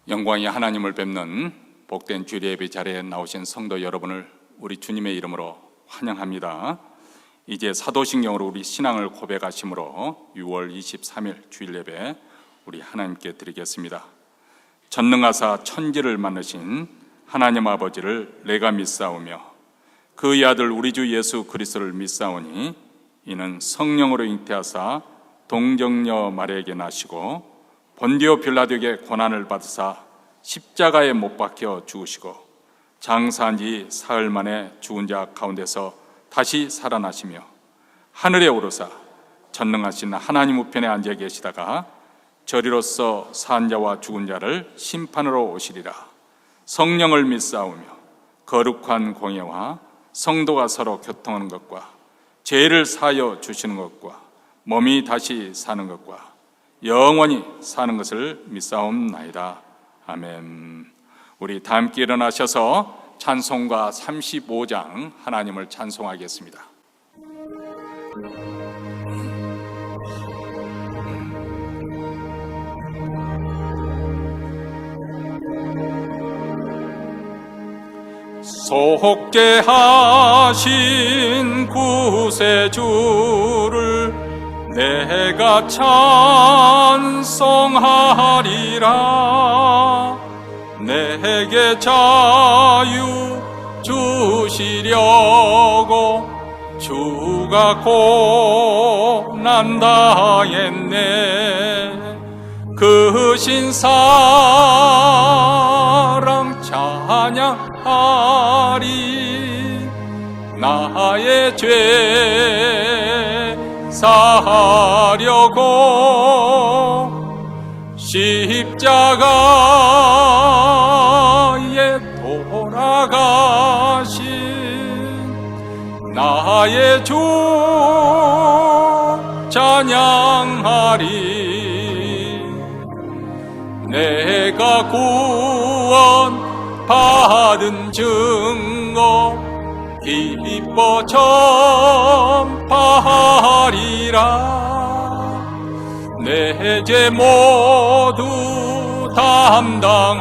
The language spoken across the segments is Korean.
영광이 하나님을 뵙는 복된 주일 예배 자리에 나오신 성도 여러분을 우리 주님의 이름으로 환영합니다. 이제 사도신경으로 우리 신앙을 고백하심으로 6월 23일 주일 예배 우리 하나님께 드리겠습니다. 전능하사 천지를 만드신 하나님 아버지를 내가 믿사오며 그의 아들 우리 주 예수 그리스도를 믿사오니 이는 성령으로 잉태하사 동정녀 마리아에게 나시고 본디오 빌라도에게 고난을 받으사 십자가에 못 박혀 죽으시고 장사한 지 사흘 만에 죽은 자 가운데서 다시 살아나시며 하늘에 오르사 전능하신 하나님 우편에 앉아 계시다가 저리로서 산 자와 죽은 자를 심판으로 오시리라. 성령을 믿사오며 거룩한 공예와 성도가 서로 교통하는 것과 죄를 사하여 주시는 것과 몸이 다시 사는 것과 영원히 사는 것을 믿사옵나이다. 아멘. 우리 다 함께 일어나셔서 찬송가 35장 하나님을 찬송하겠습니다. 속죄하신 구세주를 내가 찬송하리라. 내게 자유 주시려고 주가 고난 당했네. 그 신사랑 찬양하리. 나의 죄 사하려고 십자가에 돌아가신 나의 주 찬양하리. 내가 구원 받은 증거 기뻐 전파하리라. 내 죄 모두 담당하신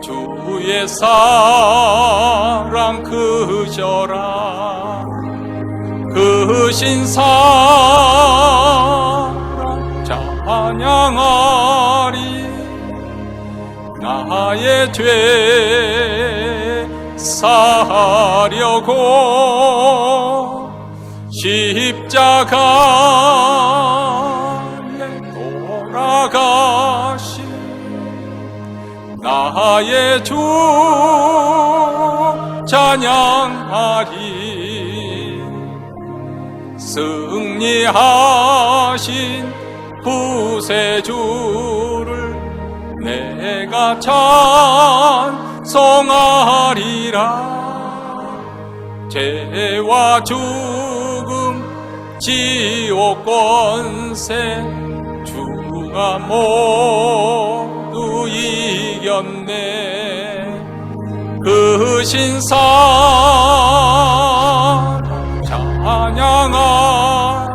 주의 사랑 크셔라. 그 신사랑 찬양하리. 나의 죄 사하려고 십자가에 돌아가신 나의 주 찬양하리. 승리하신 구세주를 내가 찬송하리라. 죄와 죽음 지옥 권세 주가 모두 이겼네. 그 신사랑 찬양하리.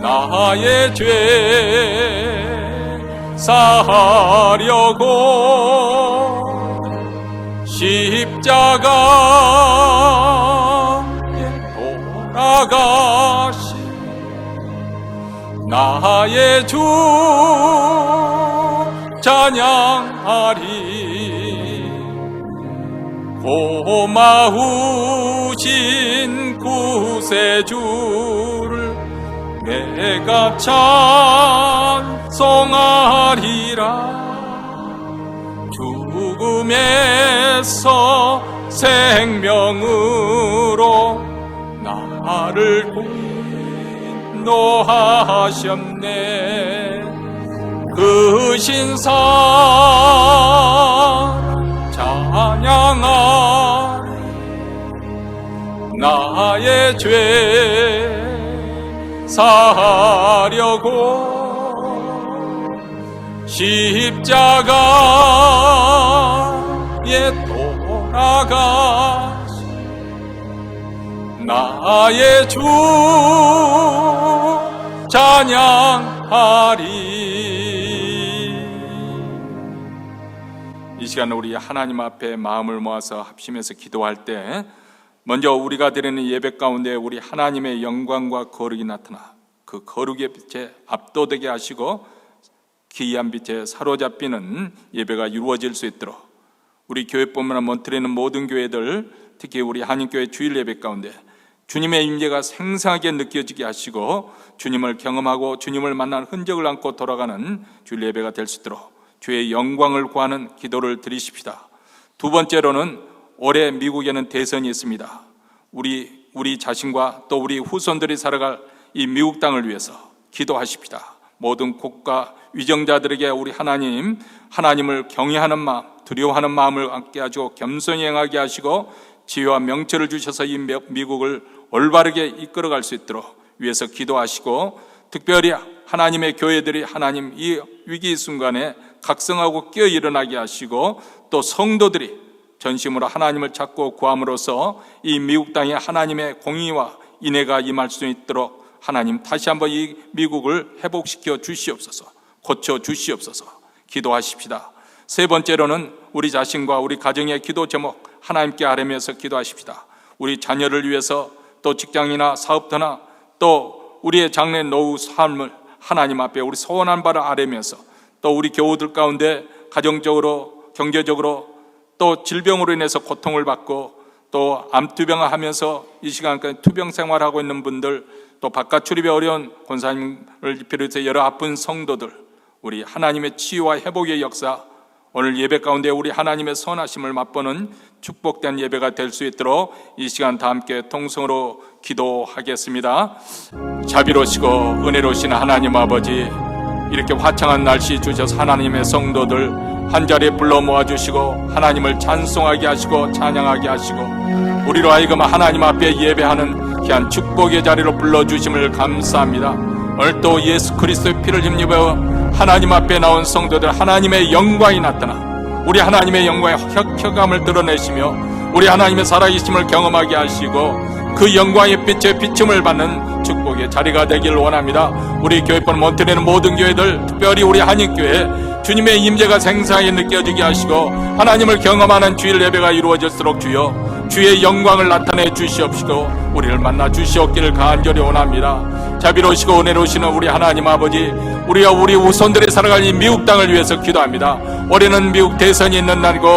나의 죄 사하려고 십자가에 돌아가신 나의 주 찬양하리. 고마우신 구세주를 내가 찬송하리라. 죽음에서 생명으로 나를 인도하셨네. 그 신사랑 찬양하리. 나의 죄 사하려고 십자가에 돌아가신 나의 주 찬양하리. 시간 우리 하나님 앞에 마음을 모아서 합심해서 기도할 때 먼저 우리가 드리는 예배 가운데 우리 하나님의 영광과 거룩이 나타나 그 거룩의 빛에 압도되게 하시고 기이한 빛에 사로잡히는 예배가 이루어질 수 있도록 우리 교회뿐만 아니라 몬트레는 모든 교회들, 특히 우리 한인교회 주일 예배 가운데 주님의 임재가 생생하게 느껴지게 하시고 주님을 경험하고 주님을 만난 흔적을 안고 돌아가는 주일 예배가 될 수 있도록 주의 영광을 구하는 기도를 드리십시다. 두 번째로는 올해 미국에는 대선이 있습니다. 우리 자신과 또 우리 후손들이 살아갈 이 미국 땅을 위해서 기도하십시다. 모든 국가 위정자들에게 우리 하나님을 경외하는 마음, 두려워하는 마음을 갖게 하시고 겸손히 행하게 하시고 지혜와 명철을 주셔서 이 미국을 올바르게 이끌어갈 수 있도록 위해서 기도하시고, 특별히 하나님의 교회들이 하나님 이 위기 순간에 각성하고 깨어 일어나게 하시고, 또 성도들이 전심으로 하나님을 찾고 구함으로써 이 미국 땅에 하나님의 공의와 인애가 임할 수 있도록 하나님 다시 한번 이 미국을 회복시켜 주시옵소서, 고쳐 주시옵소서 기도하십시다. 세 번째로는 우리 자신과 우리 가정의 기도 제목 하나님께 아뢰면서 기도하십시다. 우리 자녀를 위해서, 또 직장이나 사업터나 또 우리의 장래 노후 삶을 하나님 앞에 우리 소원한 바를 아뢰면서, 또 우리 교우들 가운데 가정적으로 경제적으로 또 질병으로 인해서 고통을 받고 또 암투병을 하면서 이 시간까지 투병 생활하고 있는 분들, 또 바깥 출입이 어려운 권사님을 비롯해 여러 아픈 성도들, 우리 하나님의 치유와 회복의 역사, 오늘 예배 가운데 우리 하나님의 선하심을 맛보는 축복된 예배가 될 수 있도록 이 시간 다 함께 통성으로 기도하겠습니다. 자비로우시고 은혜로우신 하나님 아버지, 이렇게 화창한 날씨 주셔서 하나님의 성도들 한자리에 불러 모아주시고 하나님을 찬송하게 하시고 찬양하게 하시고 우리로 하여금 하나님 앞에 예배하는 귀한 축복의 자리로 불러주심을 감사합니다. 오늘 또 예수 그리스도의 피를 힘입어 하나님 앞에 나온 성도들 하나님의 영광이 나타나 우리 하나님의 영광의 혁혁함을 드러내시며 우리 하나님의 살아계심을 경험하게 하시고 그 영광의 빛에 비춤을 받는 축복의 자리가 되길 원합니다. 우리 교회뿐 몬트레는 모든 교회들, 특별히 우리 한인교회 주님의 임재가 생생하게 느껴지게 하시고 하나님을 경험하는 주일 예배가 이루어질수록 주여 주의 영광을 나타내 주시옵시고 우리를 만나 주시옵기를 간절히 원합니다. 자비로우시고 은혜로우시는 우리 하나님 아버지, 우리와 우리 후손들이 살아갈 이 미국 땅을 위해서 기도합니다. 올해는 미국 대선이 있는 날이고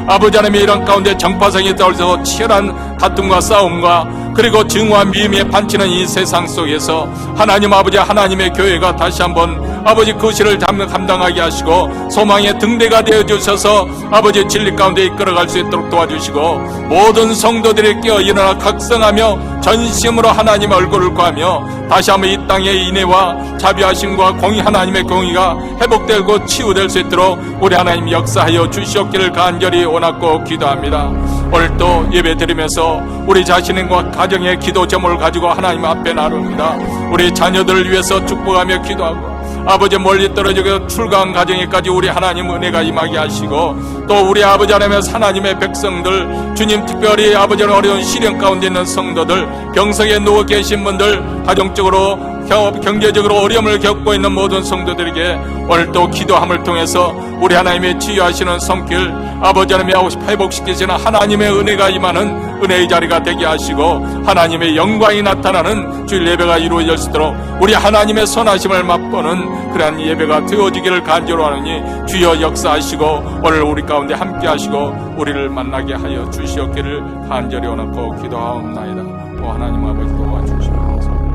아버지 하나님의 이런 가운데 정파성이 떠올려서 치열한 다툼과 싸움과 그리고 증오와 미움에 판치는 이 세상 속에서 하나님 아버지, 하나님의 교회가 다시 한번 아버지 그 시를 감당하게 하시고 소망의 등대가 되어주셔서 아버지 진리 가운데 이끌어갈 수 있도록 도와주시고 모든 성도들이 깨어 일어나 각성하며 전심으로 하나님의 얼굴을 구하며 다시 한번 이 땅의 인애와 자비하심과 공의, 하나님의 공의가 회복되고 치유될 수 있도록 우리 하나님 역사하여 주시옵기를 간절히 원하고 기도합니다. 오늘 또 예배 드리면서 우리 자신과 가정의 기도 제목을 가지고 하나님 앞에 나눕니다. 우리 자녀들을 위해서 축복하며 기도하고 아버지 멀리 떨어지고 출가한 가정에까지 우리 하나님 은혜가 임하게 하시고 또 우리 아버지 하나님의 백성들, 주님 특별히 아버지 어려운 시련 가운데 있는 성도들, 병석에 누워 계신 분들, 가정적으로 경제적으로 어려움을 겪고 있는 모든 성도들에게 오늘 또 기도함을 통해서 우리 하나님의 치유하시는 손길, 아버지 하나님의 회복시키시는 하나님의 은혜가 임하는 은혜의 자리가 되게 하시고 하나님의 영광이 나타나는 주일 예배가 이루어질 수 있도록 우리 하나님의 선하심을 맛보는 그러한 예배가 되어지기를 간절히 하느니 주여 역사하시고 오늘 우리 가운데 함께 하시고 우리를 만나게 하여 주시옵기를 간절히 원하고 기도하옵나이다. 오 하나님 아버지 도와주시옵소서.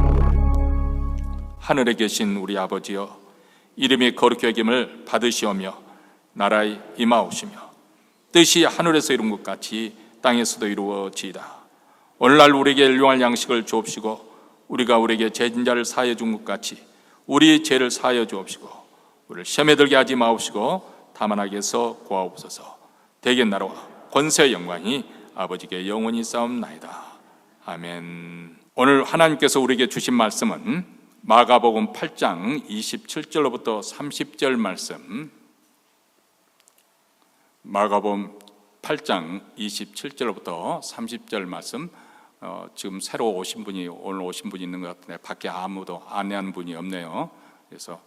하늘에 계신 우리 아버지여, 이름이 거룩히 여김을 받으시오며 나라에 임하오시며 뜻이 하늘에서 이룬 것 같이 땅에서도 이루어지이다. 오늘날 우리에게 일용할 양식을 주옵시고 우리가 우리에게 죄진 자를 사하여 준 것 같이 우리 죄를 사하여 주옵시고 우리를 시험에 들게 하지 마옵시고 다만 악에서 구하옵소서. 대개 나라와 권세의 영광이 아버지께 영원히 싸움나이다. 아멘. 오늘 하나님께서 우리에게 주신 말씀은 마가복음 8장 27절로부터 30절 말씀, 마가복음 8장 27절로부터 30절 말씀. 지금 새로 오신 분이, 오늘 오신 분이 있는 것 같은데 밖에 아무도 안내한 분이 없네요. 그래서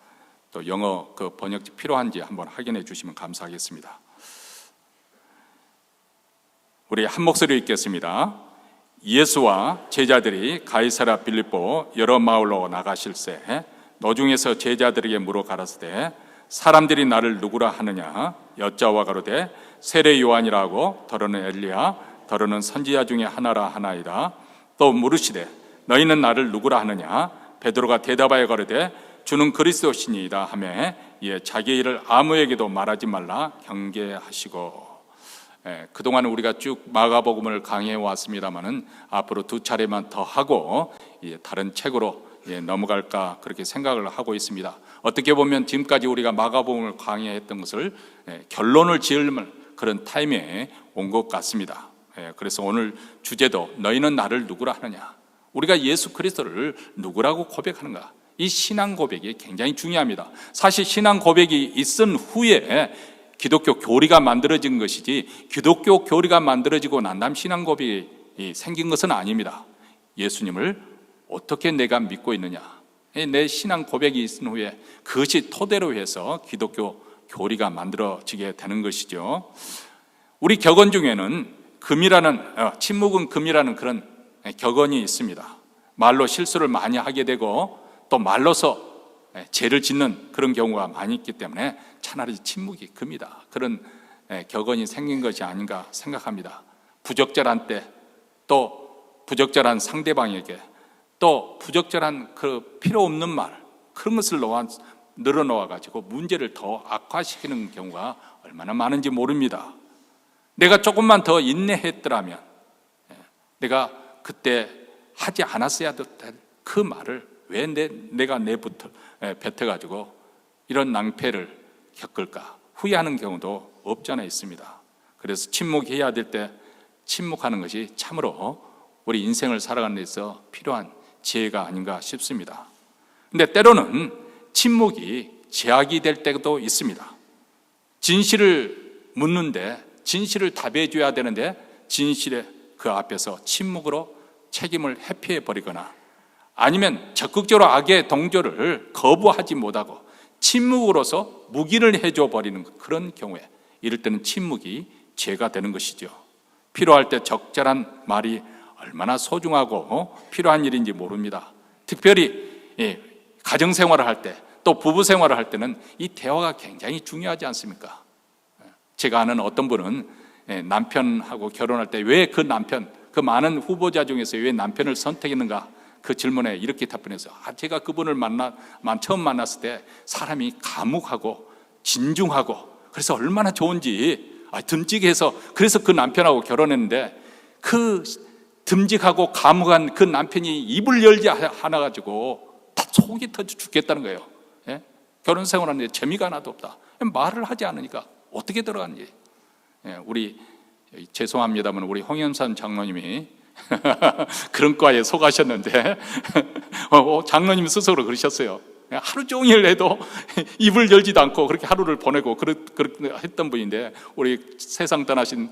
또 영어 그 번역지 필요한지 한번 확인해 주시면 감사하겠습니다. 우리 한 목소리 읽겠습니다. 예수와 제자들이 가이사랴 빌립보 여러 마을로 나가실새 노중에서 제자들에게 물어 가라사대 사람들이 나를 누구라 하느냐 여짜와 가로되 세례 요한이라고 더러는 엘리야 더러는 선지자 중에 하나라 하나이다. 또 물으시되 너희는 나를 누구라 하느냐 베드로가 대답하여 가로되 주는 그리스도시니이다 하매 이에 자기 일을 아무에게도 말하지 말라 경계하시고. 그동안 우리가 쭉 마가복음을 강의해 왔습니다마는 앞으로 2차례만 더 하고 다른 책으로 넘어갈까 그렇게 생각을 하고 있습니다. 어떻게 보면 지금까지 우리가 마가복음을 강의했던 것을 결론을 지을 그런 타임에 온 것 같습니다. 그래서 오늘 주제도 너희는 나를 누구라 하느냐, 우리가 예수 그리스도를 누구라고 고백하는가, 이 신앙 고백이 굉장히 중요합니다. 사실 신앙 고백이 있은 후에 기독교 교리가 만들어진 것이지 기독교 교리가 만들어지고 난 다음 신앙 고백이 생긴 것은 아닙니다. 예수님을 어떻게 내가 믿고 있느냐, 내 신앙 고백이 있은 후에 그것이 토대로 해서 기독교 교리가 만들어지게 되는 것이죠. 우리 격언 중에는 침묵은 금이라는 그런 격언이 있습니다. 말로 실수를 많이 하게 되고 또 말로서 죄를 짓는 그런 경우가 많이 있기 때문에 차라리 침묵이 금이다, 그런 격언이 생긴 것이 아닌가 생각합니다. 부적절한 때, 또 부적절한 상대방에게, 또 부적절한 그 필요 없는 말, 그런 것을 늘어놓아 가지고 문제를 더 악화시키는 경우가 얼마나 많은지 모릅니다. 내가 조금만 더 인내했더라면, 내가 그때 하지 않았어야 될 그 말을 왜 내가 내부터 뱉어가지고 이런 낭패를 겪을까 후회하는 경우도 없지 않아 있습니다. 그래서 침묵해야 될 때 침묵하는 것이 참으로 우리 인생을 살아가는 데 있어 필요한 지혜가 아닌가 싶습니다. 근데 때로는 침묵이 제약이 될 때도 있습니다. 진실을 묻는데 진실을 답해 줘야 되는데 진실의 그 앞에서 침묵으로 책임을 회피해 버리거나 아니면 적극적으로 악의 동조를 거부하지 못하고 침묵으로서 묵인을 해줘 버리는 그런 경우에, 이럴 때는 침묵이 죄가 되는 것이죠. 필요할 때 적절한 말이 얼마나 소중하고 필요한 일인지 모릅니다. 특별히 가정생활을 할 때, 또 부부생활을 할 때는 이 대화가 굉장히 중요하지 않습니까? 제가 아는 어떤 분은 남편하고 결혼할 때 왜 그 많은 후보자 중에서 왜 남편을 선택했는가, 그 질문에 이렇게 답변해서 제가 그분을 처음 만났을 때 사람이 감옥하고 진중하고 그래서 얼마나 좋은지 듬직해서 그래서 그 남편하고 결혼했는데 그 듬직하고 감옥한 그 남편이 입을 열지 않아 가지고 다 속이 터져 죽겠다는 거예요. 결혼 생활하는데 재미가 하나도 없다. 말을 하지 않으니까 어떻게 들어가는지. 우리 죄송합니다만 우리 홍현산 장로님이 그런 과에 속하셨는데 장로님 스스로 그러셨어요. 하루 종일 해도 입을 열지도 않고 그렇게 하루를 보내고 그렇게 했던 분인데, 우리 세상 떠나신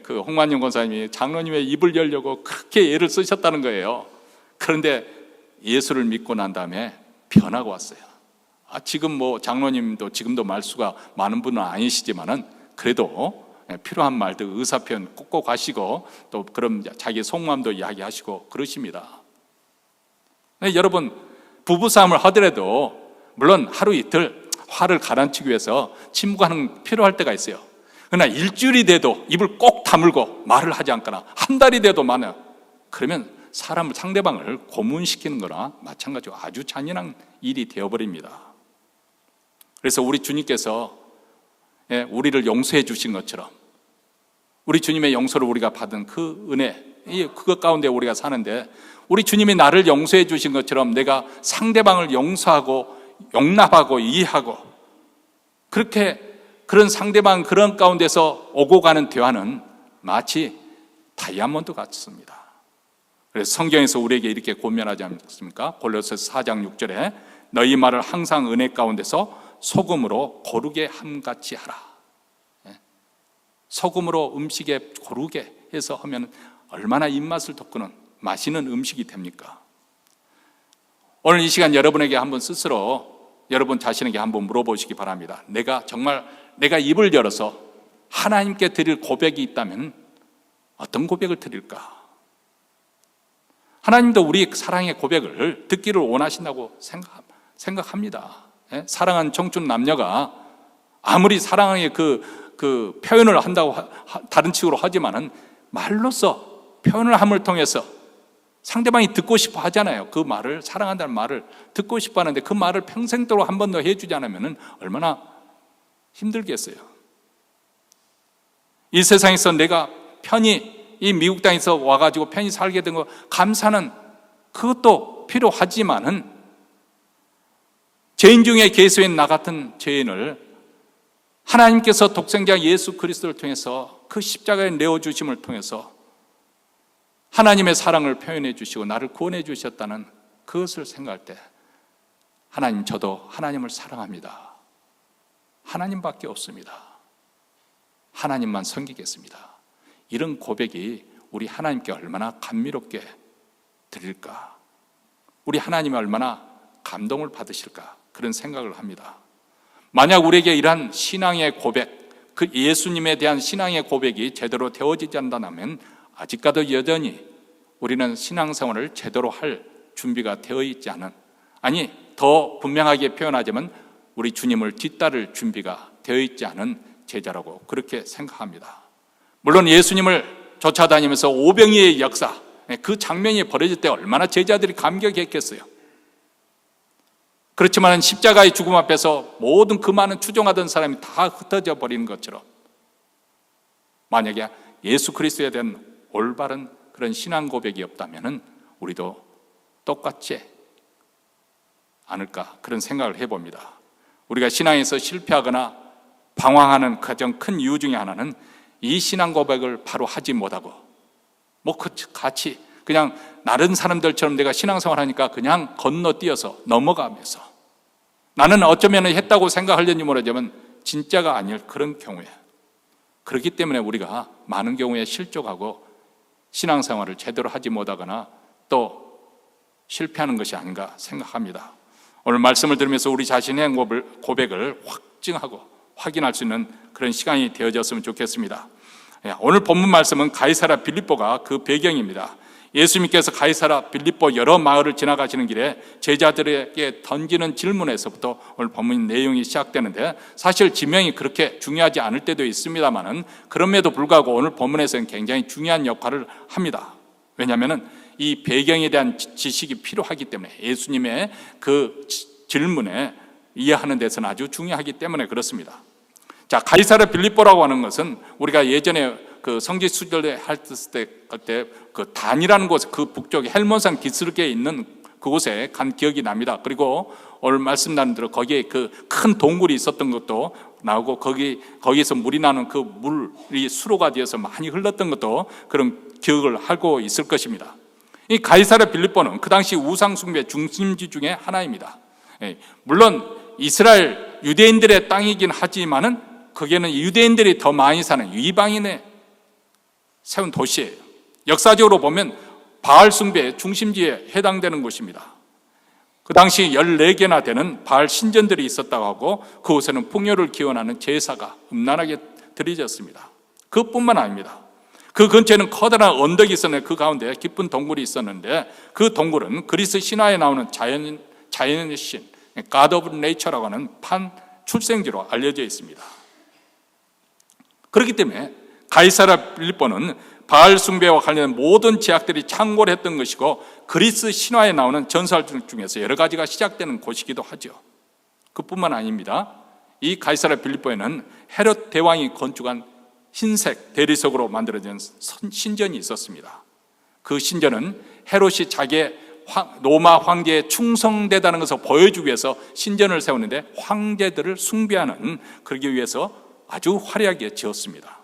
그 홍만영 권사님이 장로님의 입을 열려고 그렇게 애를 쓰셨다는 거예요. 그런데 예수를 믿고 난 다음에 변하고 왔어요. 지금 뭐 장로님도 지금도 말수가 많은 분은 아니시지만은 그래도 필요한 말들 의사표현 꼭꼭 하시고 또 그럼 자기 속마음도 이야기하시고 그러십니다. 여러분, 부부싸움을 하더라도 물론 하루 이틀 화를 가라앉히기 위해서 침묵하는 필요할 때가 있어요. 그러나 일주일이 돼도 입을 꼭 다물고 말을 하지 않거나 한 달이 돼도 많아요. 그러면 상대방을 고문시키는 거나 마찬가지로 아주 잔인한 일이 되어버립니다. 그래서 우리 주님께서 우리를 용서해 주신 것처럼 우리 주님의 용서를 우리가 받은 그 은혜, 그것 가운데 우리가 사는데 우리 주님이 나를 용서해 주신 것처럼 내가 상대방을 용서하고 용납하고 이해하고 그런 상대방 그런 가운데서 오고 가는 대화는 마치 다이아몬드 같습니다. 그래서 성경에서 우리에게 이렇게 권면하지 않습니까? 골로새서 4장 6절에 너희 말을 항상 은혜 가운데서 소금으로 고르게 함같이 하라. 소금으로 음식에 고르게 해서 하면 얼마나 입맛을 돋구는 맛있는 음식이 됩니까? 오늘 이 시간 여러분에게 한번 스스로 여러분 자신에게 한번 물어보시기 바랍니다. 내가 입을 열어서 하나님께 드릴 고백이 있다면 어떤 고백을 드릴까? 하나님도 우리 사랑의 고백을 듣기를 원하신다고 생각합니다. 사랑하는 청춘 남녀가 아무리 사랑의 그 표현을 한다고 다른 식으로 하지만은 말로써 표현을 함을 통해서 상대방이 듣고 싶어 하잖아요. 그 말을, 사랑한다는 말을 듣고 싶어 하는데 그 말을 평생도록 한 번도 해주지 않으면 얼마나 힘들겠어요. 이 세상에서 내가 편히 이 미국 땅에서 와가지고 편히 살게 된 거 감사는 그것도 필요하지만은 죄인 중에 괴수인 나 같은 죄인을 하나님께서 독생자 예수 그리스도를 통해서 그 십자가에 내어주심을 통해서 하나님의 사랑을 표현해 주시고 나를 구원해 주셨다는 그것을 생각할 때 하나님, 저도 하나님을 사랑합니다. 하나님밖에 없습니다. 하나님만 섬기겠습니다. 이런 고백이 우리 하나님께 얼마나 감미롭게 드릴까? 우리 하나님이 얼마나 감동을 받으실까? 그런 생각을 합니다. 만약 우리에게 이러한 신앙의 고백, 그 예수님에 대한 신앙의 고백이 제대로 되어지지 않는다면 아직까지 여전히 우리는 신앙생활을 제대로 할 준비가 되어 있지 않은, 아니 더 분명하게 표현하자면 우리 주님을 뒤따를 준비가 되어 있지 않은 제자라고 그렇게 생각합니다. 물론 예수님을 쫓아다니면서 오병이의 역사, 그 장면이 벌어질 때 얼마나 제자들이 감격했겠어요. 그렇지만 십자가의 죽음 앞에서 모든 그 많은 추종하던 사람이 다 흩어져 버리는 것처럼 만약에 예수 그리스도에 대한 올바른 그런 신앙 고백이 없다면 우리도 똑같지 않을까 그런 생각을 해봅니다. 우리가 신앙에서 실패하거나 방황하는 가장 큰 이유 중에 하나는 이 신앙 고백을 바로 하지 못하고 같이 그냥 다른 사람들처럼 내가 신앙생활 하니까 그냥 건너뛰어서 넘어가면서 나는 어쩌면 했다고 생각하려니 모르지만 진짜가 아닐 그런 경우에, 그렇기 때문에 우리가 많은 경우에 실족하고 신앙생활을 제대로 하지 못하거나 또 실패하는 것이 아닌가 생각합니다. 오늘 말씀을 들으면서 우리 자신의 고백을 확증하고 확인할 수 있는 그런 시간이 되어졌으면 좋겠습니다. 오늘 본문 말씀은 가이사랴 빌립보가 그 배경입니다. 예수님께서 가이사랴 빌립보 여러 마을을 지나가시는 길에 제자들에게 던지는 질문에서부터 오늘 본문 내용이 시작되는데, 사실 지명이 그렇게 중요하지 않을 때도 있습니다만은 그럼에도 불구하고 오늘 본문에서는 굉장히 중요한 역할을 합니다. 왜냐하면 이 배경에 대한 지식이 필요하기 때문에, 예수님의 그 질문에 이해하는 데서는 아주 중요하기 때문에 그렇습니다. 자, 가이사랴 빌립보라고 하는 것은 우리가 예전에 그 성지 수련회 할 때 그 단이라는 곳, 그 북쪽에 헬몬산 기슭에 있는 그곳에 간 기억이 납니다. 그리고 오늘 말씀 나눈 대로 거기에 그 큰 동굴이 있었던 것도 나오고 거기에서 물이 나는 그 물이 수로가 되어서 많이 흘렀던 것도 그런 기억을 하고 있을 것입니다. 이 가이사랴 빌립보는 그 당시 우상 숭배 중심지 중에 하나입니다. 물론 이스라엘 유대인들의 땅이긴 하지만은 거기에는 유대인들이 더 많이 사는 이방인의 세운 도시예요. 역사적으로 보면 바알 숭배의 중심지에 해당되는 곳입니다. 그 당시 14개나 되는 바알 신전들이 있었다고 하고 그곳에는 풍요를 기원하는 제사가 음란하게 드려졌습니다. 그것뿐만 아닙니다. 그 근처에는 커다란 언덕이 있었는데 그 가운데 깊은 동굴이 있었는데 그 동굴은 그리스 신화에 나오는 자연의 신, God of Nature라고 하는 판 출생지로 알려져 있습니다. 그렇기 때문에 가이사랴 빌립보는 바알 숭배와 관련된 모든 제약들이 창궐 했던 것이고 그리스 신화에 나오는 전설 중에서 여러 가지가 시작되는 곳이기도 하죠. 그뿐만 아닙니다. 이 가이사랴 빌립보에는 헤롯 대왕이 건축한 흰색 대리석으로 만들어진 신전이 있었습니다. 그 신전은 헤롯이 자기의 로마 황제에 충성되다는 것을 보여주기 위해서 신전을 세웠는데 황제들을 숭배하는, 그러기 위해서 아주 화려하게 지었습니다.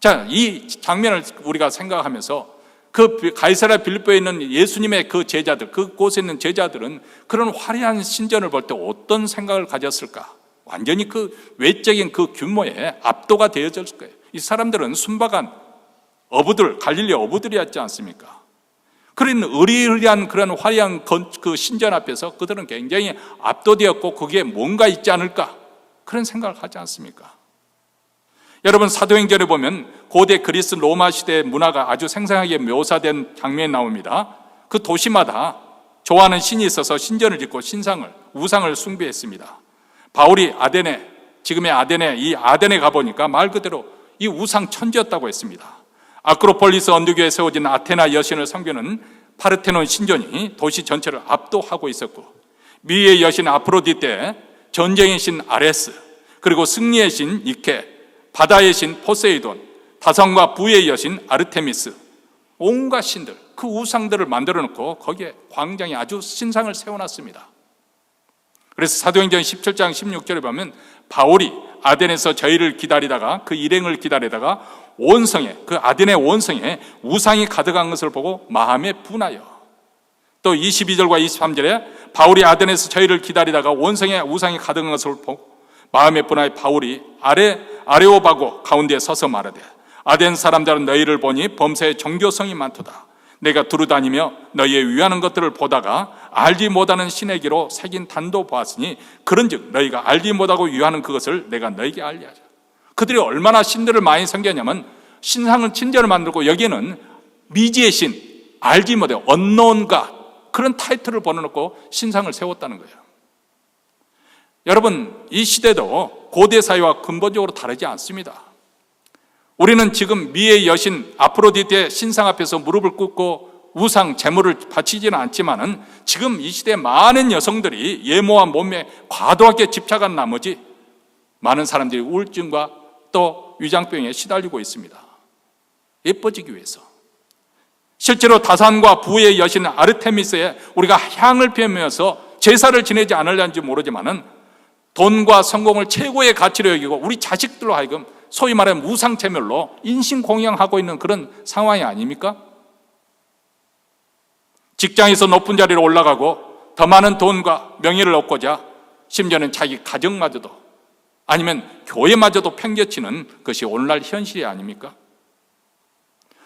자, 이 장면을 우리가 생각하면서 그 가이사랴 빌립보에 있는 예수님의 그 제자들, 그곳에 있는 제자들은 그런 화려한 신전을 볼 때 어떤 생각을 가졌을까? 완전히 그 외적인 그 규모에 압도가 되어졌을 거예요. 이 사람들은 순박한 어부들, 갈릴리 어부들이었지 않습니까? 그런 의리의리한 그런 화려한 그 신전 앞에서 그들은 굉장히 압도되었고 거기에 뭔가 있지 않을까? 그런 생각을 하지 않습니까? 여러분, 사도행전에 보면 고대 그리스 로마 시대의 문화가 아주 생생하게 묘사된 장면이 나옵니다. 그 도시마다 좋아하는 신이 있어서 신전을 짓고 우상을 숭배했습니다. 바울이 지금의 이 아덴에 가보니까 말 그대로 이 우상 천지였다고 했습니다. 아크로폴리스 언덕 위에 세워진 아테나 여신을 섬기는 파르테논 신전이 도시 전체를 압도하고 있었고, 미의 여신 아프로디테, 전쟁의 신 아레스, 그리고 승리의 신 니케, 바다의 신 포세이돈, 다성과 부의 여신 아르테미스, 온갖 신들, 그 우상들을 만들어 놓고 거기에 광장에 아주 신상을 세워놨습니다. 그래서 사도행전 17장 16절에 보면 바울이 아덴에서 저희를 기다리다가, 그 일행을 기다리다가 그 아덴의 온성에 우상이 가득한 것을 보고 마음에 분하여, 또 22절과 23절에 바울이 아덴에서 저희를 기다리다가 온성에 우상이 가득한 것을 보고 마음에 분하여 바울이 아레오바고 가운데 서서 말하되, 아덴 사람들은 너희를 보니 범사에 종교성이 많도다. 내가 두루다니며 너희의 위하는 것들을 보다가 알지 못하는 신의 기로 새긴 단도 보았으니 그런즉 너희가 알지 못하고 위하는 그것을 내가 너희에게 알리하자. 그들이 얼마나 신들을 많이 섬겼냐면 신상을 친전을 만들고 여기에는 미지의 신, 알지 못해 언노운가 그런 타이틀을 번어놓고 신상을 세웠다는 거예요. 여러분, 이 시대도 고대 사회와 근본적으로 다르지 않습니다. 우리는 지금 미의 여신 아프로디테의 신상 앞에서 무릎을 꿇고 우상, 재물을 바치지는 않지만은 지금 이 시대에 많은 여성들이 예모와 몸매에 과도하게 집착한 나머지 많은 사람들이 우울증과 또 위장병에 시달리고 있습니다. 예뻐지기 위해서. 실제로 다산과 부의 여신 아르테미스에 우리가 향을 피우면서 제사를 지내지 않으려는지 모르지만은 돈과 성공을 최고의 가치로 여기고 우리 자식들로 하여금 소위 말하는 우상체멸로 인신공양하고 있는 그런 상황이 아닙니까? 직장에서 높은 자리로 올라가고 더 많은 돈과 명예를 얻고자 심지어는 자기 가정마저도, 아니면 교회마저도 팽개치는 것이 오늘날 현실이 아닙니까?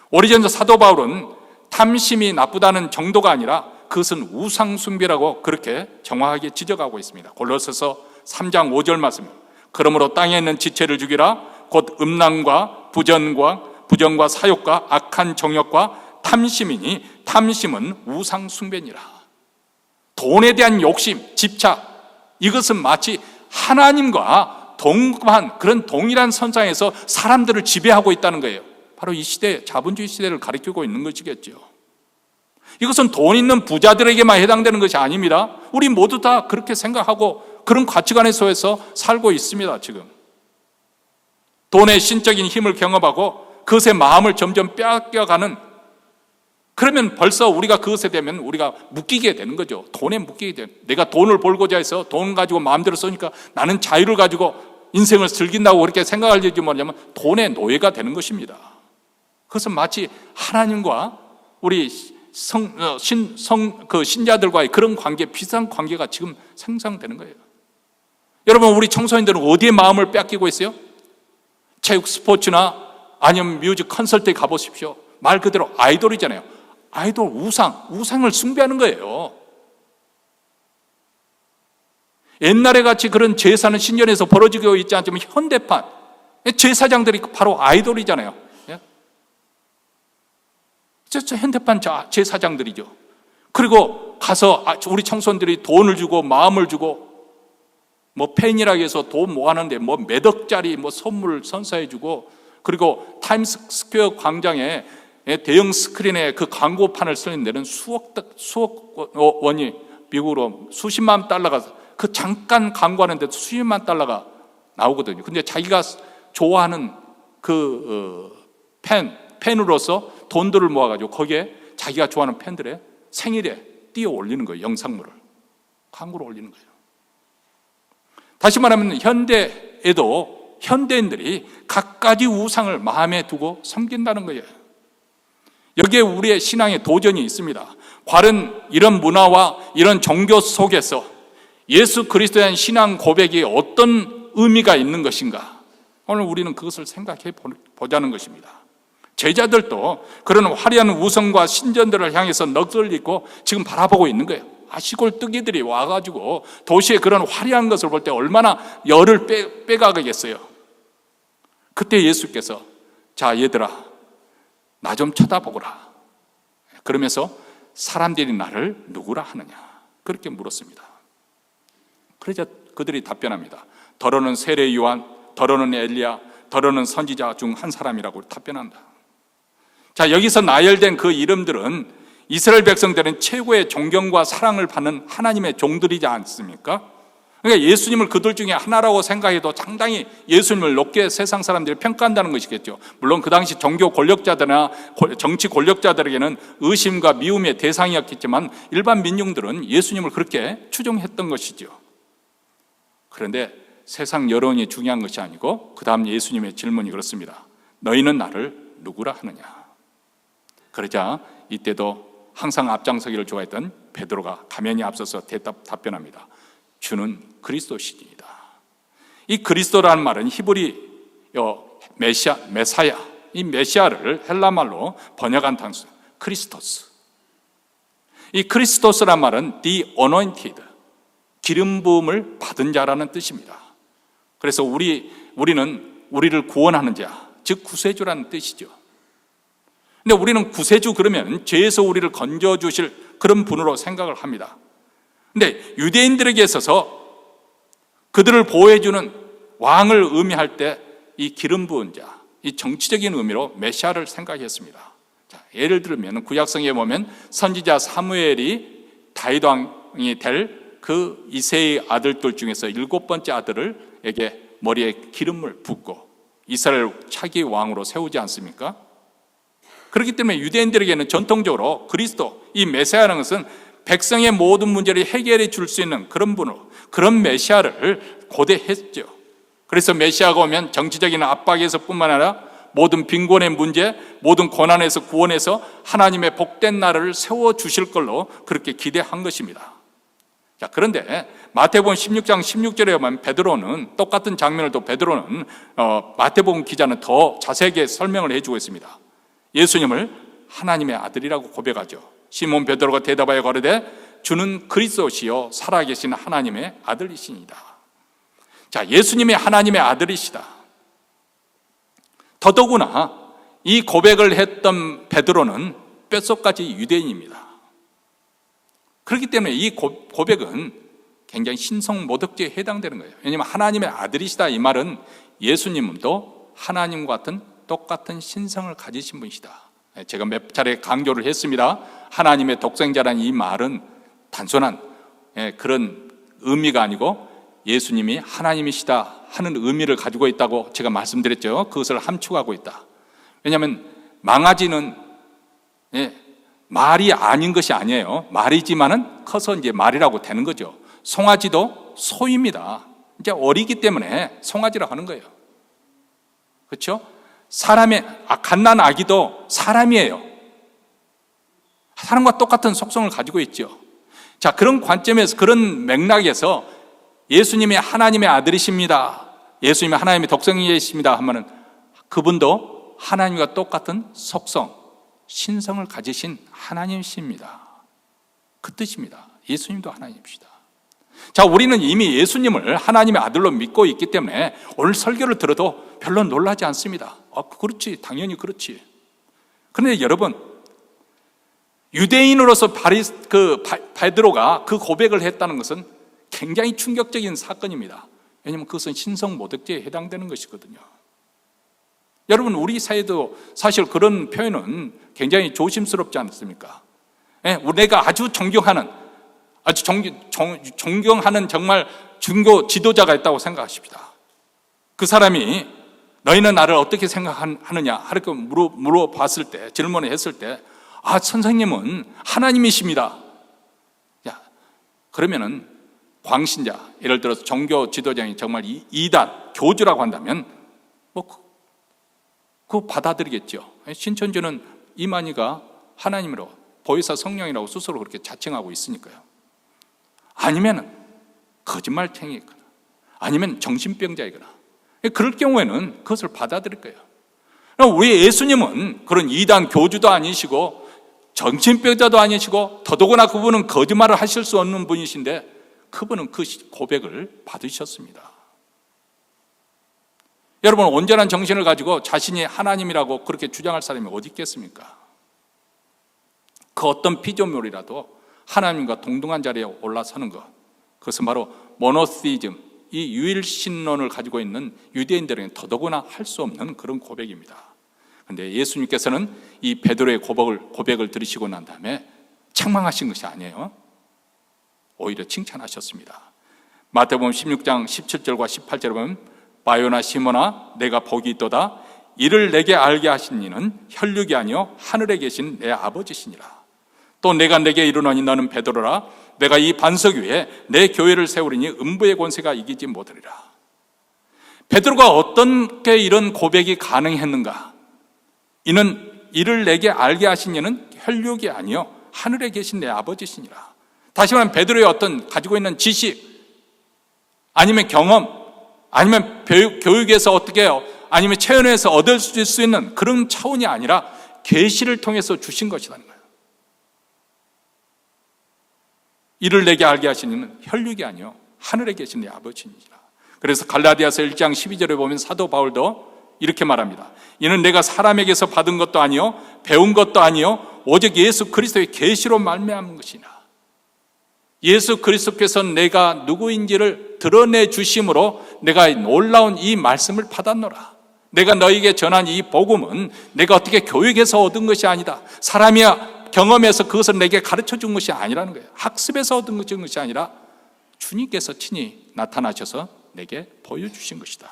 오리전서 사도 바울은 탐심이 나쁘다는 정도가 아니라 그것은 우상숭배라고 그렇게 정확하게 지적하고 있습니다. 골로새서 3장 5절 말씀, 그러므로 땅에 있는 지체를 죽이라. 곧 음란과 부정과 사욕과 악한 정욕과 탐심이니 탐심은 우상숭배니라. 돈에 대한 욕심, 집착, 이것은 마치 하나님과 동급한 그런 동일한 선상에서 사람들을 지배하고 있다는 거예요. 바로 이 시대, 자본주의 시대를 가리키고 있는 것이겠죠. 이것은 돈 있는 부자들에게만 해당되는 것이 아닙니다. 우리 모두 다 그렇게 생각하고 그런 가치관에 속해서 살고 있습니다. 지금 돈의 신적인 힘을 경험하고 그것의 마음을 점점 빼앗겨가는, 그러면 벌써 우리가 그것에 대면 우리가 묶이게 되는 거죠. 돈에 묶이게 되는, 내가 돈을 벌고자 해서 돈 가지고 마음대로 쓰니까 나는 자유를 가지고 인생을 즐긴다고 그렇게 생각하려지 뭐냐면 돈의 노예가 되는 것입니다. 그것은 마치 하나님과 우리 신자들과의 그런 관계, 비슷한 관계가 지금 생성되는 거예요. 여러분, 우리 청소년들은 어디에 마음을 뺏기고 있어요? 체육 스포츠나 아니면 뮤직 콘서트에 가보십시오. 말 그대로 아이돌이잖아요. 아이돌, 우상을 숭배하는 거예요. 옛날에 같이 그런 제사는 신전에서 벌어지고 있지 않지만 현대판 제사장들이 바로 아이돌이잖아요. 현대판 제사장들이죠. 그리고 가서 우리 청소년들이 돈을 주고 마음을 주고 뭐 팬이라고 해서 돈 모아는데 뭐 몇 억짜리 뭐 선물 선사해주고, 그리고 타임스퀘어 광장에 대형 스크린에 그 광고판을 쓰는 데는 수억 원이 미국으로 수십만 달러가, 그 잠깐 광고하는데 수십만 달러가 나오거든요. 근데 자기가 좋아하는 그 팬으로서 돈들을 모아가지고 거기에 자기가 좋아하는 팬들의 생일에 띄워 올리는 거예요. 영상물을 광고로 올리는 거예요. 다시 말하면 현대에도 현대인들이 갖가지 우상을 마음에 두고 섬긴다는 거예요. 여기에 우리의 신앙의 도전이 있습니다. 과연 이런 문화와 이런 종교 속에서 예수 그리스도에 대한 신앙 고백이 어떤 의미가 있는 것인가? 오늘 우리는 그것을 생각해 보자는 것입니다. 제자들도 그런 화려한 우상과 신전들을 향해서 넋을 잃고 지금 바라보고 있는 거예요. 시골 뜨기들이 와가지고 도시의 그런 화려한 것을 볼 때 얼마나 열을 빼가겠어요. 그때 예수께서 자 얘들아 나 좀 쳐다보거라 그러면서 사람들이 나를 누구라 하느냐 그렇게 물었습니다. 그러자 그들이 답변합니다. 더러는 세례 요한, 더러는 엘리야, 더러는 선지자 중 한 사람이라고 답변한다. 자, 여기서 나열된 그 이름들은 이스라엘 백성들은 최고의 존경과 사랑을 받는 하나님의 종들이지 않습니까? 그러니까 예수님을 그들 중에 하나라고 생각해도 상당히 예수님을 높게 세상 사람들이 평가한다는 것이겠죠. 물론 그 당시 종교 권력자들이나 정치 권력자들에게는 의심과 미움의 대상이었겠지만 일반 민중들은 예수님을 그렇게 추종했던 것이죠. 그런데 세상 여론이 중요한 것이 아니고 그 다음 예수님의 질문이 그렇습니다. 너희는 나를 누구라 하느냐? 그러자 이때도 항상 앞장서기를 좋아했던 베드로가 가면이 앞서서 답변합니다. 주는 그리스도시니이다. 이 그리스도라는 말은 히브리어 메사야, 이 메시아를 헬라말로 번역한 단수 크리스토스. 이 크리스토스란 말은 the anointed, 기름 부음을 받은 자라는 뜻입니다. 그래서 우리는 우리를 구원하는 자, 즉 구세주라는 뜻이죠. 근데 우리는 구세주 그러면 죄에서 우리를 건져주실 그런 분으로 생각을 합니다. 근데 유대인들에게 있어서 그들을 보호해주는 왕을 의미할 때 이 기름 부은 자, 이 정치적인 의미로 메시아를 생각했습니다. 자, 예를 들면 구약성에 보면 선지자 사무엘이 다윗 왕이 될 그 이새의 아들들 중에서 7번째 아들에게 머리에 기름을 붓고 이스라엘 차기 왕으로 세우지 않습니까? 그렇기 때문에 유대인들에게는 전통적으로 그리스도, 이 메시아라는 것은 백성의 모든 문제를 해결해 줄 수 있는 그런 분으로, 그런 메시아를 고대했죠. 그래서 메시아가 오면 정치적인 압박에서 뿐만 아니라 모든 빈곤의 문제, 모든 고난에서 구원해서 하나님의 복된 나라를 세워주실 걸로 그렇게 기대한 것입니다. 자, 그런데 마태복음 16장 16절에 보면 베드로는 똑같은 장면을 또 베드로는 마태복음 기자는 더 자세하게 설명을 해주고 있습니다. 예수님을 하나님의 아들이라고 고백하죠. 시몬 베드로가 대답하여 가로되 주는 그리스도시요 살아계신 하나님의 아들이시니이다. 자, 예수님이 하나님의 아들이시다. 더더구나 이 고백을 했던 베드로는 뼛속까지 유대인입니다. 그렇기 때문에 이 고백은 굉장히 신성모독죄에 해당되는 거예요. 왜냐하면 하나님의 아들이시다 이 말은 예수님도 하나님과 같은 똑같은 신성을 가지신 분이시다. 제가 몇 차례 강조를 했습니다. 하나님의 독생자라는 이 말은 단순한 그런 의미가 아니고 예수님이 하나님이시다 하는 의미를 가지고 있다고 제가 말씀드렸죠. 그것을 함축하고 있다. 왜냐하면 망아지는 말이 아닌 것이 아니에요. 말이지만은 커서 이제 말이라고 되는 거죠. 송아지도 소입니다. 이제 어리기 때문에 송아지라고 하는 거예요. 그렇죠? 사람의 갓난 아기도 사람이에요. 사람과 똑같은 속성을 가지고 있죠. 자, 그런 관점에서, 그런 맥락에서 예수님이 하나님의 아들이십니다, 예수님이 하나님의 독생자이십니다 하면은 그분도 하나님과 똑같은 속성, 신성을 가지신 하나님이십니다. 그 뜻입니다. 예수님도 하나님이시다. 자, 우리는 이미 예수님을 하나님의 아들로 믿고 있기 때문에 오늘 설교를 들어도 별로 놀라지 않습니다. 그렇지, 당연히 그렇지. 그런데 여러분, 유대인으로서 베드로가 그 고백을 했다는 것은 굉장히 충격적인 사건입니다. 왜냐하면 그것은 신성모독죄에 해당되는 것이거든요. 여러분, 우리 사회도 사실 그런 표현은 굉장히 조심스럽지 않습니까? 내가 아주 존경하는, 존경하는 정말 중교 지도자가 있다고 생각하십니다. 그 사람이 너희는 나를 어떻게 생각하느냐 이렇게 물어봤을 때, 질문을 했을 때, 선생님은 하나님이십니다. 야, 그러면은 광신자, 예를 들어서 종교 지도자이 정말 이단, 교주라고 한다면 그거 받아들이겠죠. 신천지는 이만희가 하나님으로, 보혜사 성령이라고 스스로 그렇게 자칭하고 있으니까요. 아니면 거짓말쟁이거나 아니면 정신병자이거나 그럴 경우에는 그것을 받아들일 거예요. 우리 예수님은 그런 이단 교주도 아니시고 정신병자도 아니시고 더더구나 그분은 거짓말을 하실 수 없는 분이신데 그분은 그 고백을 받으셨습니다. 여러분, 온전한 정신을 가지고 자신이 하나님이라고 그렇게 주장할 사람이 어디 있겠습니까? 그 어떤 피조물이라도 하나님과 동등한 자리에 올라서는 것, 그것은 바로 모노시즘, 이 유일신론을 가지고 있는 유대인들에게는 더더구나 할 수 없는 그런 고백입니다. 그런데 예수님께서는 이 베드로의 고백을 들으시고 난 다음에 책망하신 것이 아니에요. 오히려 칭찬하셨습니다. 마태복음 16장 17절과 18절에 보면 바요나 시몬아 내가 복이 있도다. 이를 내게 알게 하신 이는 혈육이 아니요 하늘에 계신 내 아버지시니라. 또 내가 내게 이르노니 너는 베드로라. 내가 이 반석 위에 내 교회를 세우리니 음부의 권세가 이기지 못하리라. 베드로가 어떻게 이런 고백이 가능했는가? 이는 이를 내게 알게 하신 이는 혈육이 아니요 하늘에 계신 내 아버지시니라. 다시 말하면 베드로의 어떤 가지고 있는 지식, 아니면 경험, 아니면 교육에서 어떻게 해요? 아니면 체험에서 얻을 수 있는 그런 차원이 아니라 계시를 통해서 주신 것이라는 거예요. 이를 내게 알게 하시는 혈육이 아니요 하늘에 계신 내 아버지니라. 그래서 갈라디아서 1장 12절에 보면 사도 바울도 이렇게 말합니다. 이는 내가 사람에게서 받은 것도 아니요 배운 것도 아니요 오직 예수 그리스도의 계시로 말미암은 것이나. 예수 그리스도께서 내가 누구인지를 드러내 주심으로 내가 놀라운 이 말씀을 받았노라. 내가 너에게 전한 이 복음은 내가 어떻게 교육에서 얻은 것이 아니다. 사람이 경험해서 그것을 내게 가르쳐 준 것이 아니라는 거예요. 학습에서 얻은 것이 아니라 주님께서 친히 나타나셔서 내게 보여주신 것이다.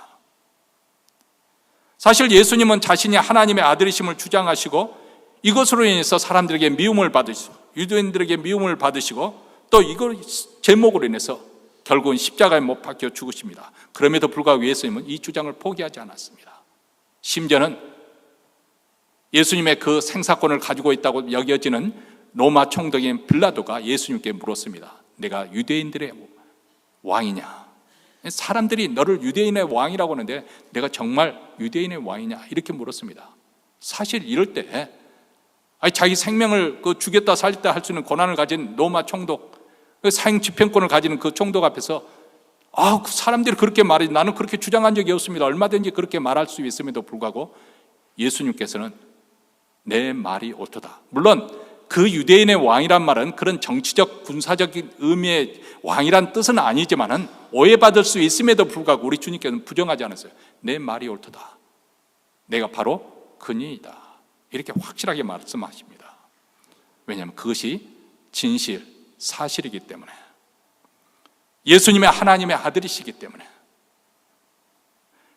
사실 예수님은 자신이 하나님의 아들이심을 주장하시고 이것으로 인해서 사람들에게 미움을 받으시고 유대인들에게 미움을 받으시고 또 이걸 제목으로 인해서 결국은 십자가에 못 박혀 죽으십니다. 그럼에도 불구하고 예수님은 이 주장을 포기하지 않았습니다. 심지어는 예수님의 그 생사권을 가지고 있다고 여겨지는 로마 총독인 빌라도가 예수님께 물었습니다. 내가 유대인들의 왕이냐? 사람들이 너를 유대인의 왕이라고 하는데 내가 정말 유대인의 왕이냐? 이렇게 물었습니다. 사실 이럴 때 자기 생명을 죽였다 살렸다 할 수 있는 권한을 가진 로마 총독, 사형 집행권을 가지는 그 총독 앞에서 그 사람들이 그렇게 말해, 나는 그렇게 주장한 적이 없습니다. 얼마든지 그렇게 말할 수 있음에도 불구하고 예수님께서는 내 말이 옳도다. 물론 그 유대인의 왕이란 말은 그런 정치적 군사적인 의미의 왕이란 뜻은 아니지만은 오해받을 수 있음에도 불구하고 우리 주님께서는 부정하지 않았어요. 내 말이 옳도다. 내가 바로 그니이다. 이렇게 확실하게 말씀하십니다. 왜냐하면 그것이 진실, 사실이기 때문에, 예수님의 하나님의 아들이시기 때문에,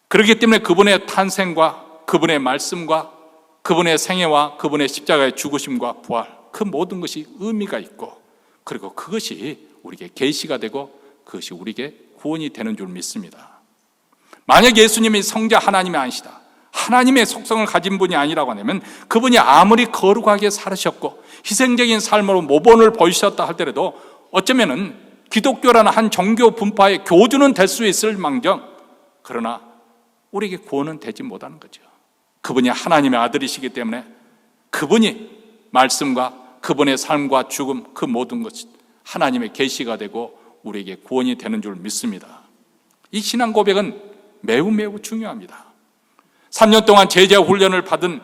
그렇기 때문에 그분의 탄생과 그분의 말씀과 그분의 생애와 그분의 십자가의 죽으심과 부활, 그 모든 것이 의미가 있고, 그리고 그것이 우리에게 계시가 되고 그것이 우리에게 구원이 되는 줄 믿습니다. 만약 예수님이 성자 하나님이 아니시다, 하나님의 속성을 가진 분이 아니라고 하면 그분이 아무리 거룩하게 살으셨고 희생적인 삶으로 모본을 보이셨다 할때라도 어쩌면은 기독교라는 한 종교 분파의 교주는 될 수 있을 망정, 그러나 우리에게 구원은 되지 못하는 거죠. 그분이 하나님의 아들이시기 때문에 그분이 말씀과 그분의 삶과 죽음, 그 모든 것이 하나님의 계시가 되고 우리에게 구원이 되는 줄 믿습니다. 이 신앙 고백은 매우 매우 중요합니다. 3년 동안 제자 훈련을 받은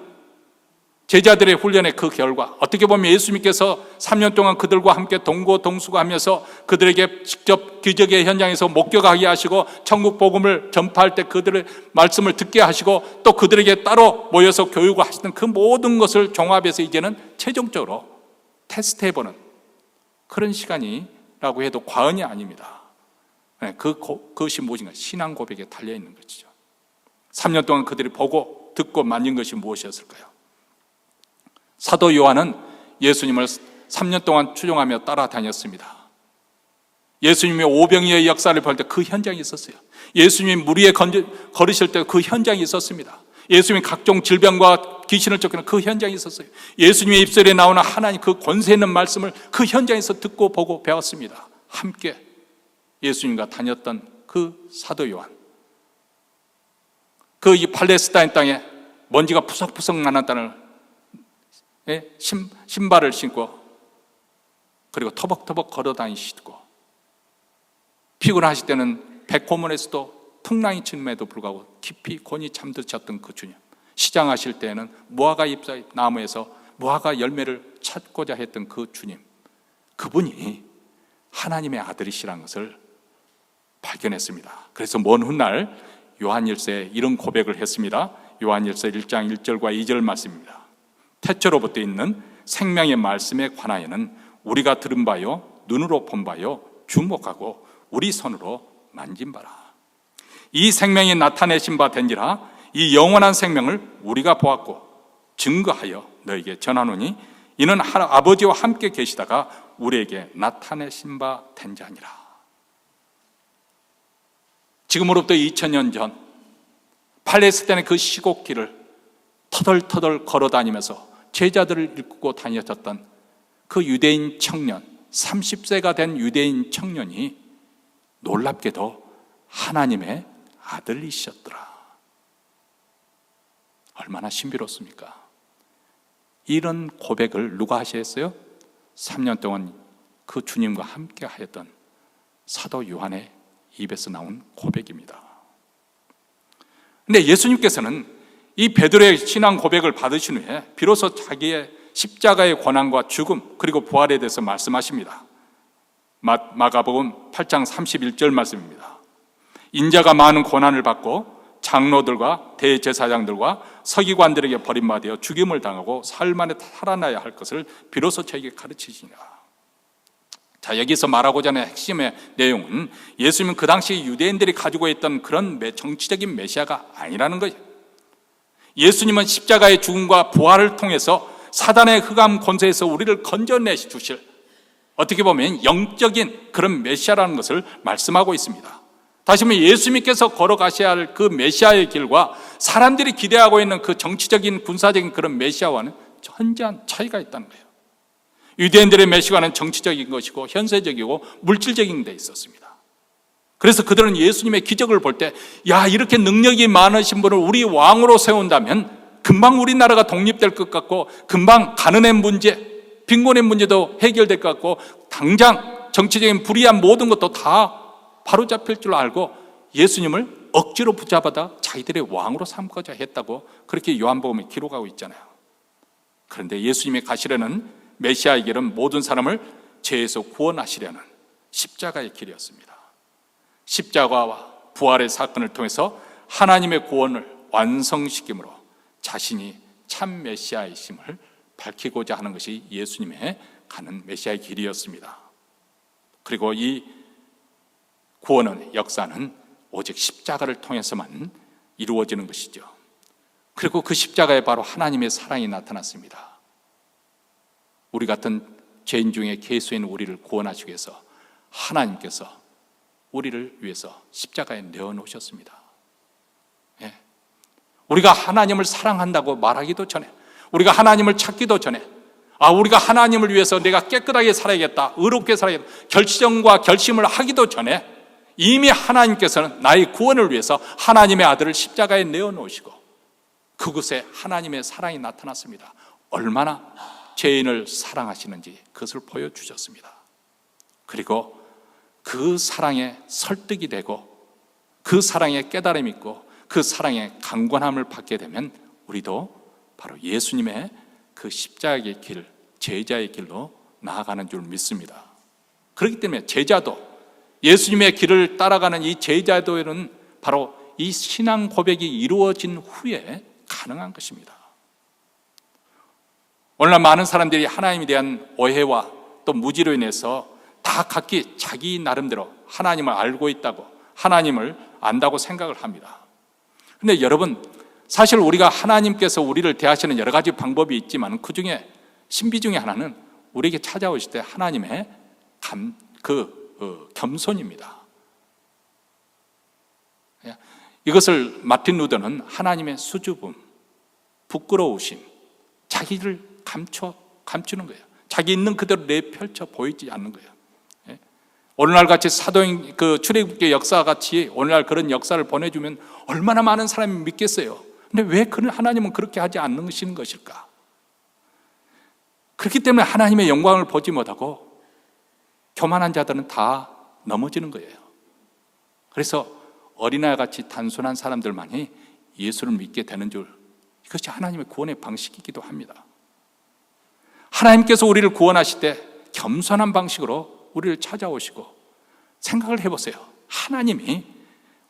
제자들의 훈련의 그 결과, 어떻게 보면 예수님께서 3년 동안 그들과 함께 동고동수하면서 그들에게 직접 기적의 현장에서 목격하게 하시고 천국 복음을 전파할 때 그들의 말씀을 듣게 하시고 또 그들에게 따로 모여서 교육을 하시는 그 모든 것을 종합해서 이제는 최종적으로 테스트해보는 그런 시간이라고 해도 과언이 아닙니다. 그것이 무엇인가? 신앙 고백에 달려있는 것이죠. 3년 동안 그들이 보고 듣고 만진 것이 무엇이었을까요? 사도 요한은 예수님을 3년 동안 추종하며 따라다녔습니다. 예수님이 오병이어의 역사를 볼 때 그 현장이 있었어요. 예수님이 물 위에 걸으실 때 그 현장이 있었습니다. 예수님이 각종 질병과 귀신을 쫓기는 그 현장이 있었어요. 예수님의 입술에 나오는 하나님 그 권세 있는 말씀을 그 현장에서 듣고 보고 배웠습니다. 함께 예수님과 다녔던 그 사도 요한, 그 이 팔레스타인 땅에 먼지가 푸석푸석 나는 땅을 신발을 신고 그리고 터벅터벅 걸어 다니시고 피곤하실 때는 백호문에서도 풍랑이 침에도 불구하고 깊이 곤히 잠드셨던 그 주님, 시장하실 때에는 무화과 잎사귀 나무에서 무화과 열매를 찾고자 했던 그 주님, 그분이 하나님의 아들이시라는 것을 발견했습니다. 그래서 먼 훗날 요한일서에 이런 고백을 했습니다. 요한일서 1장 1절과 2절 말씀입니다. 태초로부터 있는 생명의 말씀에 관하여는 우리가 들은 바요, 눈으로 본 바요, 주목하고 우리 손으로 만진 바라. 이 생명이 나타내신 바 된지라. 이 영원한 생명을 우리가 보았고 증거하여 너에게 전하노니 이는 아버지와 함께 계시다가 우리에게 나타내신 바 된 자니라. 지금으로부터 2000년 전 팔레스타인의 그 시곡길을 터덜터덜 걸어다니면서 제자들을 이끌고 다녔던 그 유대인 청년, 30세가 된 유대인 청년이 놀랍게도 하나님의 아들이셨더라. 얼마나 신비롭습니까? 이런 고백을 누가 하셨어요? 3년 동안 그 주님과 함께 하였던 사도 요한의 입에서 나온 고백입니다. 근데 예수님께서는 이 베드로의 신앙 고백을 받으신 후에 비로소 자기의 십자가의 고난과 죽음 그리고 부활에 대해서 말씀하십니다. 마가복음 8장 31절 말씀입니다. 인자가 많은 고난을 받고 장로들과 대제사장들과 서기관들에게 버림받아 죽임을 당하고 사흘 만에 살아나야 할 것을 비로소 저에게 가르치시니라. 자, 여기서 말하고자 하는 핵심의 내용은 예수님은 그 당시 유대인들이 가지고 있던 그런 정치적인 메시아가 아니라는 거예요. 예수님은 십자가의 죽음과 부활을 통해서 사단의 흑암 권세에서 우리를 건져내 주실, 어떻게 보면 영적인 그런 메시아라는 것을 말씀하고 있습니다. 다시 말해 예수님께서 걸어가셔야 할 그 메시아의 길과 사람들이 기대하고 있는 그 정치적인 군사적인 그런 메시아와는 현저한 차이가 있다는 거예요. 유대인들의 메시아는 정치적인 것이고 현세적이고 물질적인 데 있었습니다. 그래서 그들은 예수님의 기적을 볼 때, 야, 이렇게 능력이 많으신 분을 우리 왕으로 세운다면 금방 우리나라가 독립될 것 같고, 금방 가난의 문제, 빈곤의 문제도 해결될 것 같고, 당장 정치적인 불의한 모든 것도 다 바로잡힐 줄 알고 예수님을 억지로 붙잡아다 자기들의 왕으로 삼고자 했다고 그렇게 요한복음에 기록하고 있잖아요. 그런데 예수님이 가시려는 메시아의 길은 모든 사람을 죄에서 구원하시려는 십자가의 길이었습니다. 십자가와 부활의 사건을 통해서 하나님의 구원을 완성시킴으로 자신이 참 메시아이심을 밝히고자 하는 것이 예수님의 가는 메시아의 길이었습니다. 그리고 이 구원의 역사는 오직 십자가를 통해서만 이루어지는 것이죠. 그리고 그 십자가에 바로 하나님의 사랑이 나타났습니다. 우리 같은 죄인 중에 개수인 우리를 구원하시기 위해서 하나님께서 우리를 위해서 십자가에 내어놓으셨습니다. 예. 우리가 하나님을 사랑한다고 말하기도 전에, 우리가 하나님을 찾기도 전에, 우리가 하나님을 위해서 내가 깨끗하게 살아야겠다, 의롭게 살아야겠다, 결정과 결심을 하기도 전에 이미 하나님께서는 나의 구원을 위해서 하나님의 아들을 십자가에 내어놓으시고 그곳에 하나님의 사랑이 나타났습니다. 얼마나 죄인을 사랑하시는지 그것을 보여주셨습니다. 그리고 그 사랑에 설득이 되고 그 사랑에 깨달음이 있고 그 사랑에 강권함을 받게 되면 우리도 바로 예수님의 그 십자가의 길, 제자의 길로 나아가는 줄 믿습니다. 그렇기 때문에 제자도, 예수님의 길을 따라가는 이 제자도에는 바로 이 신앙 고백이 이루어진 후에 가능한 것입니다. 오늘날 많은 사람들이 하나님에 대한 오해와 또 무지로 인해서 다 각기 자기 나름대로 하나님을 알고 있다고, 하나님을 안다고 생각을 합니다. 그런데 여러분, 사실 우리가 하나님께서 우리를 대하시는 여러 가지 방법이 있지만 그 중에 신비 중에 하나는 우리에게 찾아오실 때 하나님의 겸손입니다. 이것을 마틴 루더는 하나님의 수줍음, 부끄러우심, 자기를 감추는 거예요. 자기 있는 그대로 내펼쳐 보이지 않는 거예요. 오늘날 같이 사도행 출애굽기 역사 같이 오늘날 그런 역사를 보내주면 얼마나 많은 사람이 믿겠어요. 근데 왜 하나님은 그렇게 하지 않는 것일까? 그렇기 때문에 하나님의 영광을 보지 못하고 교만한 자들은 다 넘어지는 거예요. 그래서 어린아이같이 단순한 사람들만이 예수를 믿게 되는 줄, 이것이 하나님의 구원의 방식이기도 합니다. 하나님께서 우리를 구원하실 때 겸손한 방식으로 우리를 찾아오시고, 생각을 해보세요. 하나님이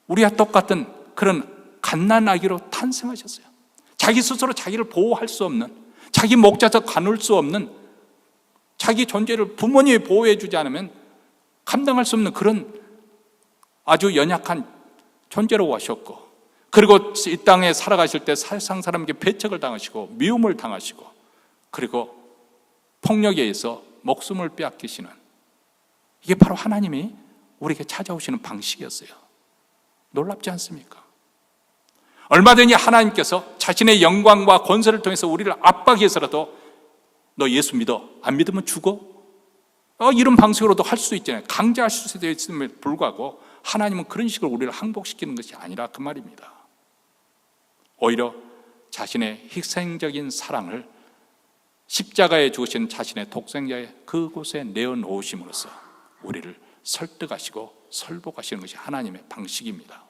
우리와 똑같은 그런 갓난아기로 탄생하셨어요. 자기 스스로 자기를 보호할 수 없는, 자기 목자서 가눌 수 없는, 자기 존재를 부모님이 보호해 주지 않으면 감당할 수 없는 그런 아주 연약한 존재로 오셨고, 그리고 이 땅에 살아가실 때 세상 사람에게 배척을 당하시고 미움을 당하시고, 그리고 폭력에 의해서 목숨을 빼앗기시는, 이게 바로 하나님이 우리에게 찾아오시는 방식이었어요. 놀랍지 않습니까? 얼마든지 하나님께서 자신의 영광과 권세를 통해서 우리를 압박하기 위해서라도 너 예수 믿어, 안 믿으면 죽어? 이런 방식으로도 할 수 있잖아요. 강제하실 수도 있음에도 불구하고 하나님은 그런 식으로 우리를 항복시키는 것이 아니라 그 말입니다. 오히려 자신의 희생적인 사랑을 십자가에 주신 자신의 독생자의 그곳에 내어놓으심으로써 우리를 설득하시고 설복하시는 것이 하나님의 방식입니다.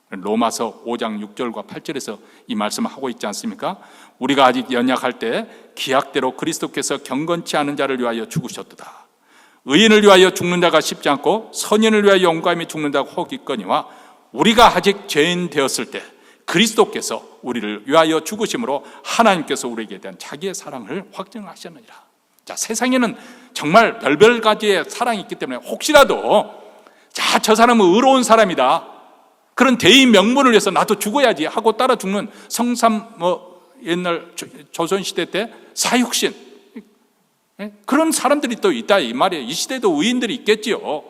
로마서 5장 6절과 8절에서 이 말씀을 하고 있지 않습니까? 우리가 아직 연약할 때 기약대로 그리스도께서 경건치 않은 자를 위하여 죽으셨도다. 의인을 위하여 죽는 자가 쉽지 않고 선인을 위하여 용감히 죽는 자가 혹 있거니와 우리가 아직 죄인 되었을 때 그리스도께서 우리를 위하여 죽으심으로 하나님께서 우리에게 대한 자기의 사랑을 확증하셨느니라. 자, 세상에는 정말 별별 가지의 사랑이 있기 때문에 혹시라도 저 사람은 의로운 사람이다, 그런 대의 명분을 위해서 나도 죽어야지 하고 따라 죽는 성삼 옛날 조선시대 때 사육신, 그런 사람들이 또 있다 이 말이에요. 이 시대에도 의인들이 있겠지요.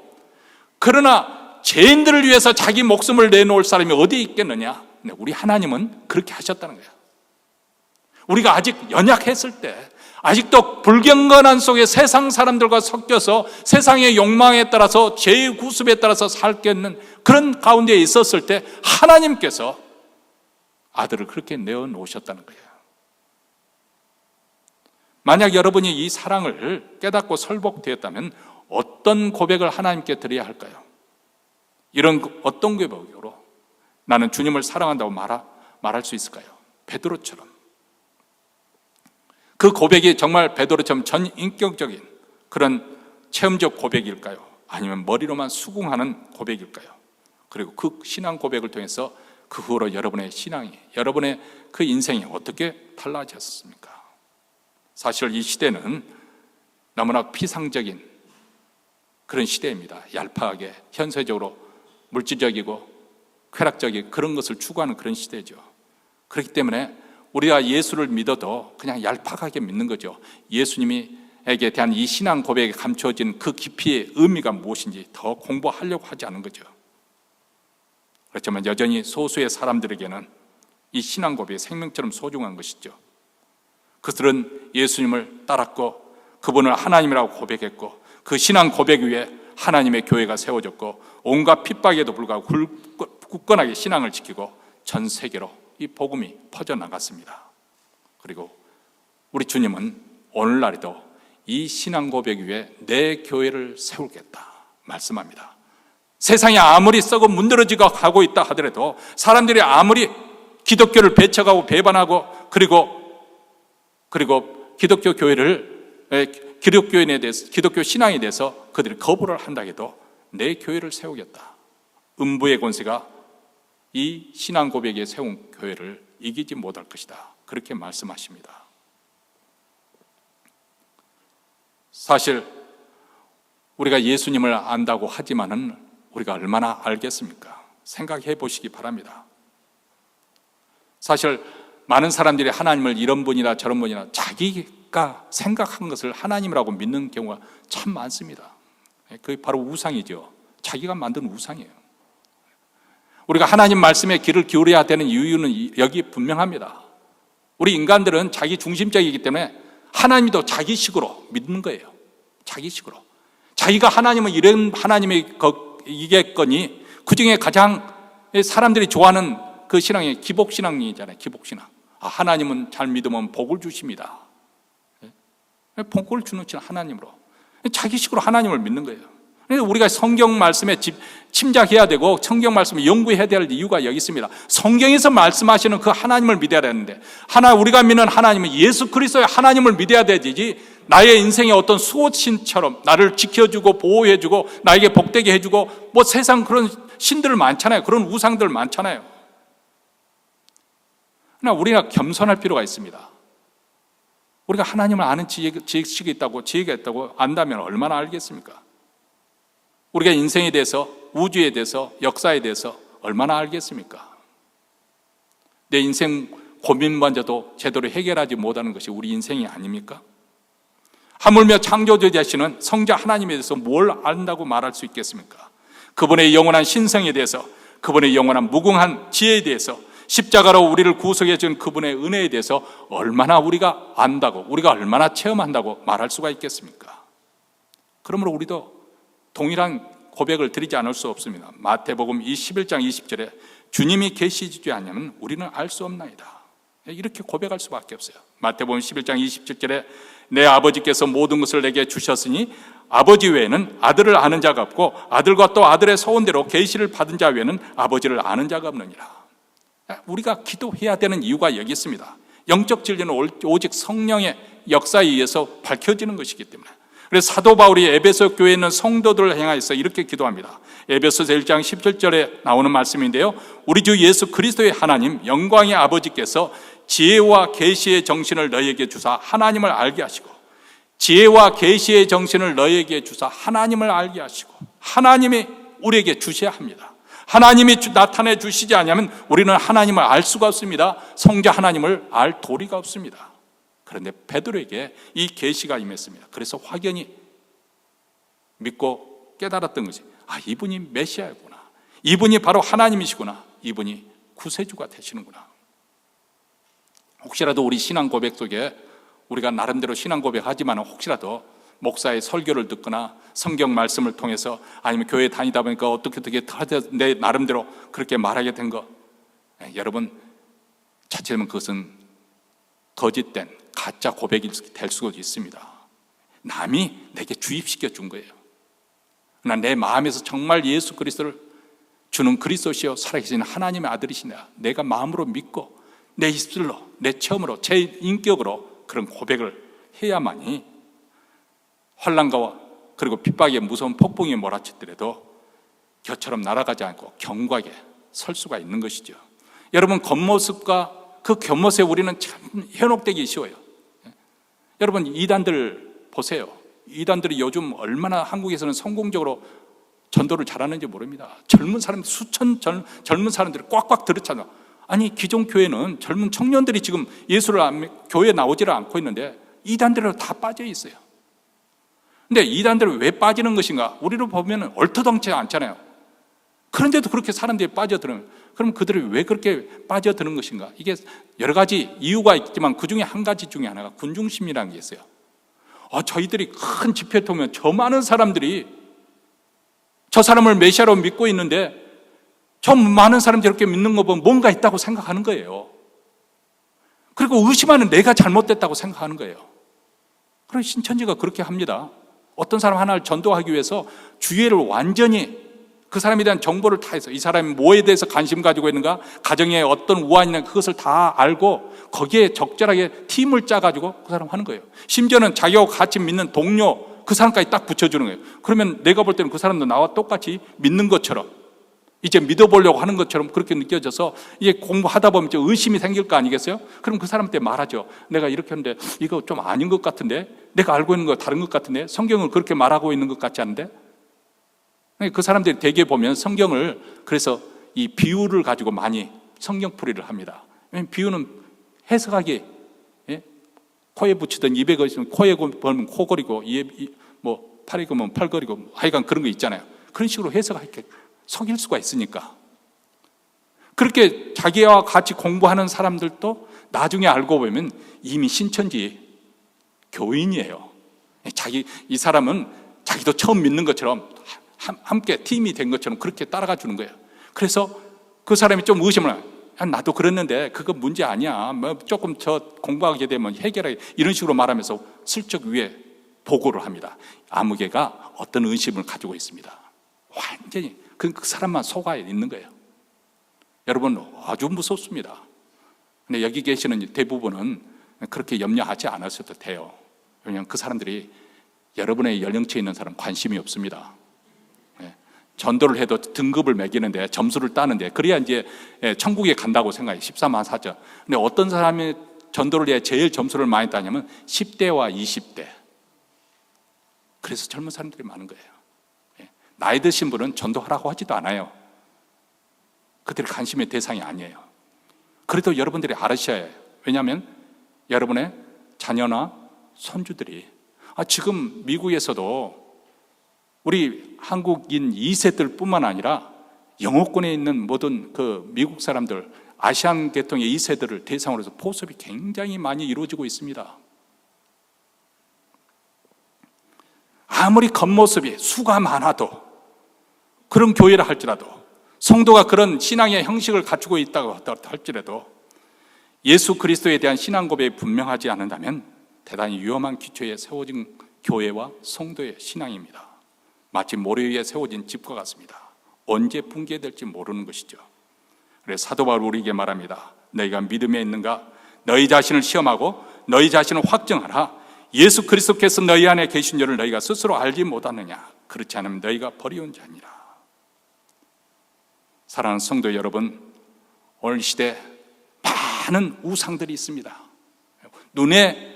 그러나 죄인들을 위해서 자기 목숨을 내놓을 사람이 어디에 있겠느냐? 우리 하나님은 그렇게 하셨다는 거예요. 우리가 아직 연약했을 때, 아직도 불경건한 속에 세상 사람들과 섞여서 세상의 욕망에 따라서 죄의 구습에 따라서 살겠는 그런 가운데 있었을 때 하나님께서 아들을 그렇게 내어놓으셨다는 거예요. 만약 여러분이 이 사랑을 깨닫고 설복되었다면 어떤 고백을 하나님께 드려야 할까요? 이런 어떤 고백으로 나는 주님을 사랑한다고 말할 수 있을까요? 베드로처럼. 그 고백이 정말 베드로처럼 전인격적인 그런 체험적 고백일까요? 아니면 머리로만 수긍하는 고백일까요? 그리고 그 신앙 고백을 통해서 그 후로 여러분의 신앙이, 여러분의 그 인생이 어떻게 달라졌습니까? 사실 이 시대는 너무나 피상적인 그런 시대입니다. 얄팍하게 현세적으로 물질적이고 쾌락적인 그런 것을 추구하는 그런 시대죠. 그렇기 때문에 우리가 예수를 믿어도 그냥 얄팍하게 믿는 거죠. 예수님에게 대한 이 신앙 고백에 감춰진 그 깊이의 의미가 무엇인지 더 공부하려고 하지 않은 거죠. 그렇지만 여전히 소수의 사람들에게는 이 신앙 고백이 생명처럼 소중한 것이죠. 그들은 예수님을 따랐고 그분을 하나님이라고 고백했고 그 신앙 고백 위에 하나님의 교회가 세워졌고 온갖 핍박에도 불구하고 굳건하게 신앙을 지키고 전 세계로 이 복음이 퍼져나갔습니다. 그리고 우리 주님은 오늘날에도 이 신앙 고백 위에 내 교회를 세우겠다 말씀합니다. 세상이 아무리 썩어 문드러지고 가고 있다 하더라도, 사람들이 아무리 기독교를 배척하고 배반하고 그리고 기독교 교회를, 기독교인에 대해서, 기독교 신앙에 대해서 그들이 거부를 한다 해도 내 교회를 세우겠다. 음부의 권세가 이 신앙 고백에 세운 교회를 이기지 못할 것이다. 그렇게 말씀하십니다. 사실 우리가 예수님을 안다고 하지만은 우리가 얼마나 알겠습니까? 생각해 보시기 바랍니다. 사실 많은 사람들이 하나님을 이런 분이나 저런 분이나 자기가 생각한 것을 하나님이라고 믿는 경우가 참 많습니다. 그게 바로 우상이죠. 자기가 만든 우상이에요. 우리가 하나님 말씀에 귀를 기울여야 되는 이유는 여기 분명합니다. 우리 인간들은 자기 중심적이기 때문에 하나님도 자기식으로 믿는 거예요. 자기식으로. 자기가 하나님은 이런 하나님이겠거니 그 중에 가장 사람들이 좋아하는 그 신앙이 기복신앙이잖아요. 기복신앙. 하나님은 잘 믿으면 복을 주십니다. 복을 주는 하나님으로 자기식으로 하나님을 믿는 거예요. 그래서 우리가 성경 말씀에 침략해야 되고 성경 말씀을 연구해야 될 이유가 여기 있습니다. 성경에서 말씀하시는 그 하나님을 믿어야 되는데, 우리가 믿는 하나님은 예수 그리스도의 하나님을 믿어야 되지, 나의 인생의 어떤 수호신처럼 나를 지켜주고 보호해주고 나에게 복되게 해주고, 뭐 세상 그런 신들 많잖아요. 그런 우상들 많잖아요. 그러나 우리가 겸손할 필요가 있습니다. 우리가 하나님을 아는 지식이 있다고, 지혜가 있다고 안다면 얼마나 알겠습니까? 우리가 인생에 대해서, 우주에 대해서, 역사에 대해서 얼마나 알겠습니까? 내 인생 고민만저도 제대로 해결하지 못하는 것이 우리 인생이 아닙니까? 하물며 창조주 되시는 성자 하나님에 대해서 뭘 안다고 말할 수 있겠습니까? 그분의 영원한 신성에 대해서, 그분의 영원한 무궁한 지혜에 대해서, 십자가로 우리를 구속해 준 그분의 은혜에 대해서 얼마나 우리가 안다고, 우리가 얼마나 체험한다고 말할 수가 있겠습니까? 그러므로 우리도 동일한 고백을 드리지 않을 수 없습니다. 마태복음 11장 20절에 주님이 계시지 않으면 우리는 알 수 없나이다, 이렇게 고백할 수밖에 없어요. 마태복음 11장 27절에 내 아버지께서 모든 것을 내게 주셨으니 아버지 외에는 아들을 아는 자가 없고 아들과 또 아들의 소원대로 계시를 받은 자 외에는 아버지를 아는 자가 없느니라. 우리가 기도해야 되는 이유가 여기 있습니다. 영적 진리는 오직 성령의 역사에 의해서 밝혀지는 것이기 때문에. 그래서 사도 바울이 에베소 교회에 있는 성도들을 향하여서 이렇게 기도합니다. 에베소서 1장 17절에 나오는 말씀인데요, 우리 주 예수 그리스도의 하나님 영광의 아버지께서 지혜와 계시의 정신을 너희에게 주사 하나님을 알게 하시고, 지혜와 계시의 정신을 너희에게 주사 하나님을 알게 하시고, 하나님이 우리에게 주셔야 합니다. 하나님이 나타내 주시지 않으면 우리는 하나님을 알 수가 없습니다. 성자 하나님을 알 도리가 없습니다. 그런데 베드로에게 이 계시가 임했습니다. 그래서 확연히 믿고 깨달았던 것이, 이분이 메시아이구나, 이분이 바로 하나님이시구나, 이분이 구세주가 되시는구나. 혹시라도 우리 신앙 고백 속에 우리가 나름대로 신앙 고백하지만 혹시라도 목사의 설교를 듣거나 성경 말씀을 통해서 아니면 교회 다니다 보니까 어떻게 내 나름대로 그렇게 말하게 된 거, 여러분 자칫하면 그것은 거짓된 가짜 고백이 될 수가 있습니다. 남이 내게 주입시켜 준 거예요. 그러나 내 마음에서 정말 예수 그리스도를 주는 그리스도시요 살아계신 하나님의 아들이시냐, 내가 마음으로 믿고 내 입술로, 내 체험으로, 제 인격으로 그런 고백을 해야만이 환난과 그리고 핍박의 무서운 폭풍이 몰아치더라도 겨처럼 날아가지 않고 견고하게 설 수가 있는 것이죠. 여러분, 겉모습과 그 겉모습에 우리는 참 현혹되기 쉬워요. 여러분, 이단들 보세요. 이단들이 요즘 얼마나 한국에서는 성공적으로 전도를 잘하는지 모릅니다. 젊은 사람들, 수천 젊은 사람들이 꽉꽉 들었잖아요. 아니, 기존 교회는 젊은 청년들이 지금 예수를 교회에 나오지를 않고 있는데 이단들로 다 빠져 있어요. 근데 이단들은 왜 빠지는 것인가? 우리로 보면 얼토당치 않잖아요. 그런데도 그렇게 사람들이 빠져드는, 그럼 그들이 왜 그렇게 빠져드는 것인가? 이게 여러 가지 이유가 있지만 그 중에 한 가지 중에 하나가 군중심이라는 게 있어요. 저희들이 큰 집회에 오면 저 많은 사람들이 저 사람을 메시아로 믿고 있는데 저 많은 사람들이 이렇게 믿는 거 보면 뭔가 있다고 생각하는 거예요. 그리고 의심하는 내가 잘못됐다고 생각하는 거예요. 그래서 신천지가 그렇게 합니다. 어떤 사람 하나를 전도하기 위해서 주위를 완전히 그 사람에 대한 정보를 다 해서 이 사람이 뭐에 대해서 관심 가지고 있는가, 가정에 어떤 우환이나 그것을 다 알고 거기에 적절하게 팀을 짜가지고 그 사람 하는 거예요. 심지어는 자기하고 같이 믿는 동료 그 사람까지 딱 붙여주는 거예요. 그러면 내가 볼 때는 그 사람도 나와 똑같이 믿는 것처럼, 이제 믿어보려고 하는 것처럼 그렇게 느껴져서 이게 공부하다 보면 좀 의심이 생길 거 아니겠어요? 그럼 그 사람한테 말하죠. 내가 이렇게 하는데 이거 좀 아닌 것 같은데, 내가 알고 있는 거 다른 것 같은데, 성경을 그렇게 말하고 있는 것 같지 않은데. 그 사람들이 대개 보면 성경을, 그래서 이 비유를 가지고 많이 성경풀이를 합니다. 왜냐하면 비유는 해석하기, 코에 붙이던 입에 걸리면 코에 걸면 코 거리고, 팔에 걸면 팔 거리고, 하여간 그런 거 있잖아요. 그런 식으로 해석하게 속일 수가 있으니까. 그렇게 자기와 같이 공부하는 사람들도 나중에 알고 보면 이미 신천지 교인이에요. 이 사람은 자기도 처음 믿는 것처럼 함께 팀이 된 것처럼 그렇게 따라가 주는 거예요. 그래서 그 사람이 좀 의심을 해요. 나도 그랬는데 그거 문제 아니야. 조금 저 공부하게 되면 해결하게, 이런 식으로 말하면서 슬쩍 위에 보고를 합니다. 아무개가 어떤 의심을 가지고 있습니다. 완전히 그 사람만 속아 있는 거예요. 여러분, 아주 무섭습니다. 근데 여기 계시는 대부분은 그렇게 염려하지 않으셔도 돼요. 왜냐하면 그 사람들이 여러분의 연령치에 있는 사람 관심이 없습니다. 전도를 해도 등급을 매기는데, 점수를 따는데, 그래야 이제 천국에 간다고 생각해요. 14만 4천. 근데 어떤 사람이 전도를 해야 제일 점수를 많이 따냐면 10대와 20대. 그래서 젊은 사람들이 많은 거예요. 나이 드신 분은 전도하라고 하지도 않아요. 그들이 관심의 대상이 아니에요. 그래도 여러분들이 알으셔야 해요. 왜냐하면 여러분의 자녀나 손주들이 지금 미국에서도 우리 한국인 2세들 뿐만 아니라 영어권에 있는 모든 그 미국 사람들, 아시안 계통의 2세들을 대상으로 해서 보습이 굉장히 많이 이루어지고 있습니다. 아무리 겉모습이 수가 많아도, 그런 교회를 할지라도, 성도가 그런 신앙의 형식을 갖추고 있다고 할지라도 예수 그리스도에 대한 신앙 고백이 분명하지 않는다면 대단히 위험한 기초에 세워진 교회와 성도의 신앙입니다. 마치 모래 위에 세워진 집과 같습니다. 언제 붕괴될지 모르는 것이죠. 그래서 사도 바울이 우리에게 말합니다. 너희가 믿음에 있는가? 너희 자신을 시험하고 너희 자신을 확증하라. 예수 그리스도께서 너희 안에 계신 줄을 너희가 스스로 알지 못하느냐? 그렇지 않으면 너희가 버리운 자니라. 사랑하는 성도 여러분, 오늘 시대 많은 우상들이 있습니다. 눈에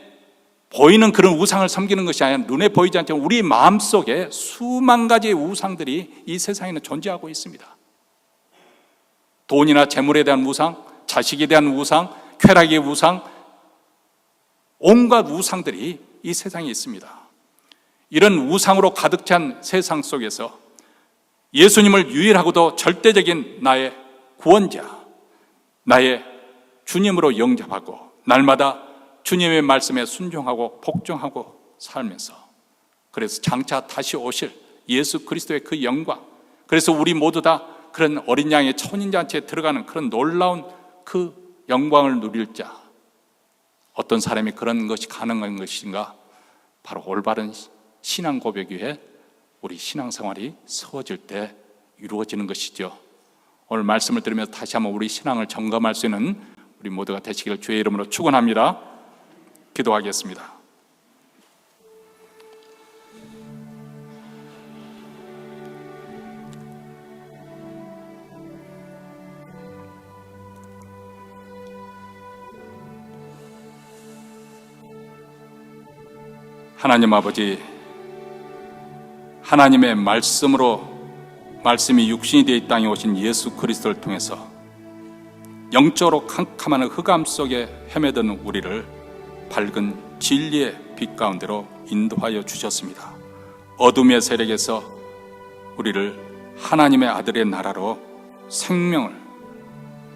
보이는 그런 우상을 섬기는 것이 아니라 눈에 보이지 않지만 우리 마음속에 수만 가지의 우상들이 이 세상에는 존재하고 있습니다. 돈이나 재물에 대한 우상, 자식에 대한 우상, 쾌락의 우상, 온갖 우상들이 이 세상에 있습니다. 이런 우상으로 가득 찬 세상 속에서 예수님을 유일하고도 절대적인 나의 구원자, 나의 주님으로 영접하고 날마다 주님의 말씀에 순종하고 복종하고 살면서, 그래서 장차 다시 오실 예수 그리스도의 그 영광, 그래서 우리 모두 다 그런 어린 양의 천인잔치에 들어가는 그런 놀라운 그 영광을 누릴 자, 어떤 사람이 그런 것이 가능한 것인가? 바로 올바른 신앙 고백 위에 우리 신앙생활이 세워질 때 이루어지는 것이죠. 오늘 말씀을 들으면서 다시 한번 우리 신앙을 점검할 수 있는 우리 모두가 되시기를 주의 이름으로 축원합니다. 기도하겠습니다. 하나님 아버지, 하나님의 말씀이 육신이 되어 이 땅에 오신 예수 그리스도를 통해서 영적으로 캄캄한 흑암 속에 헤매던 우리를 밝은 진리의 빛 가운데로 인도하여 주셨습니다. 어둠의 세력에서 우리를 하나님의 아들의 나라로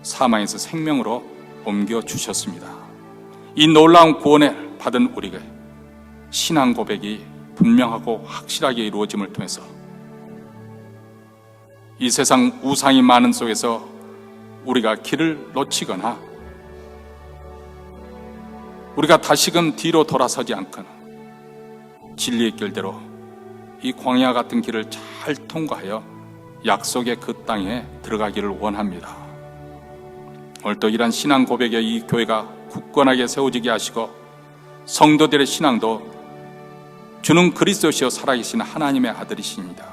사망에서 생명으로 옮겨 주셨습니다. 이 놀라운 구원을 받은 우리가 신앙 고백이 분명하고 확실하게 이루어짐을 통해서 이 세상 우상이 많은 속에서 우리가 길을 놓치거나 우리가 다시금 뒤로 돌아서지 않거나 진리의 길대로 이 광야 같은 길을 잘 통과하여 약속의 그 땅에 들어가기를 원합니다. 오늘도 이러한 신앙 고백에 이 교회가 굳건하게 세워지게 하시고 성도들의 신앙도 주는 그리스도시요 살아계신 하나님의 아들이십니다.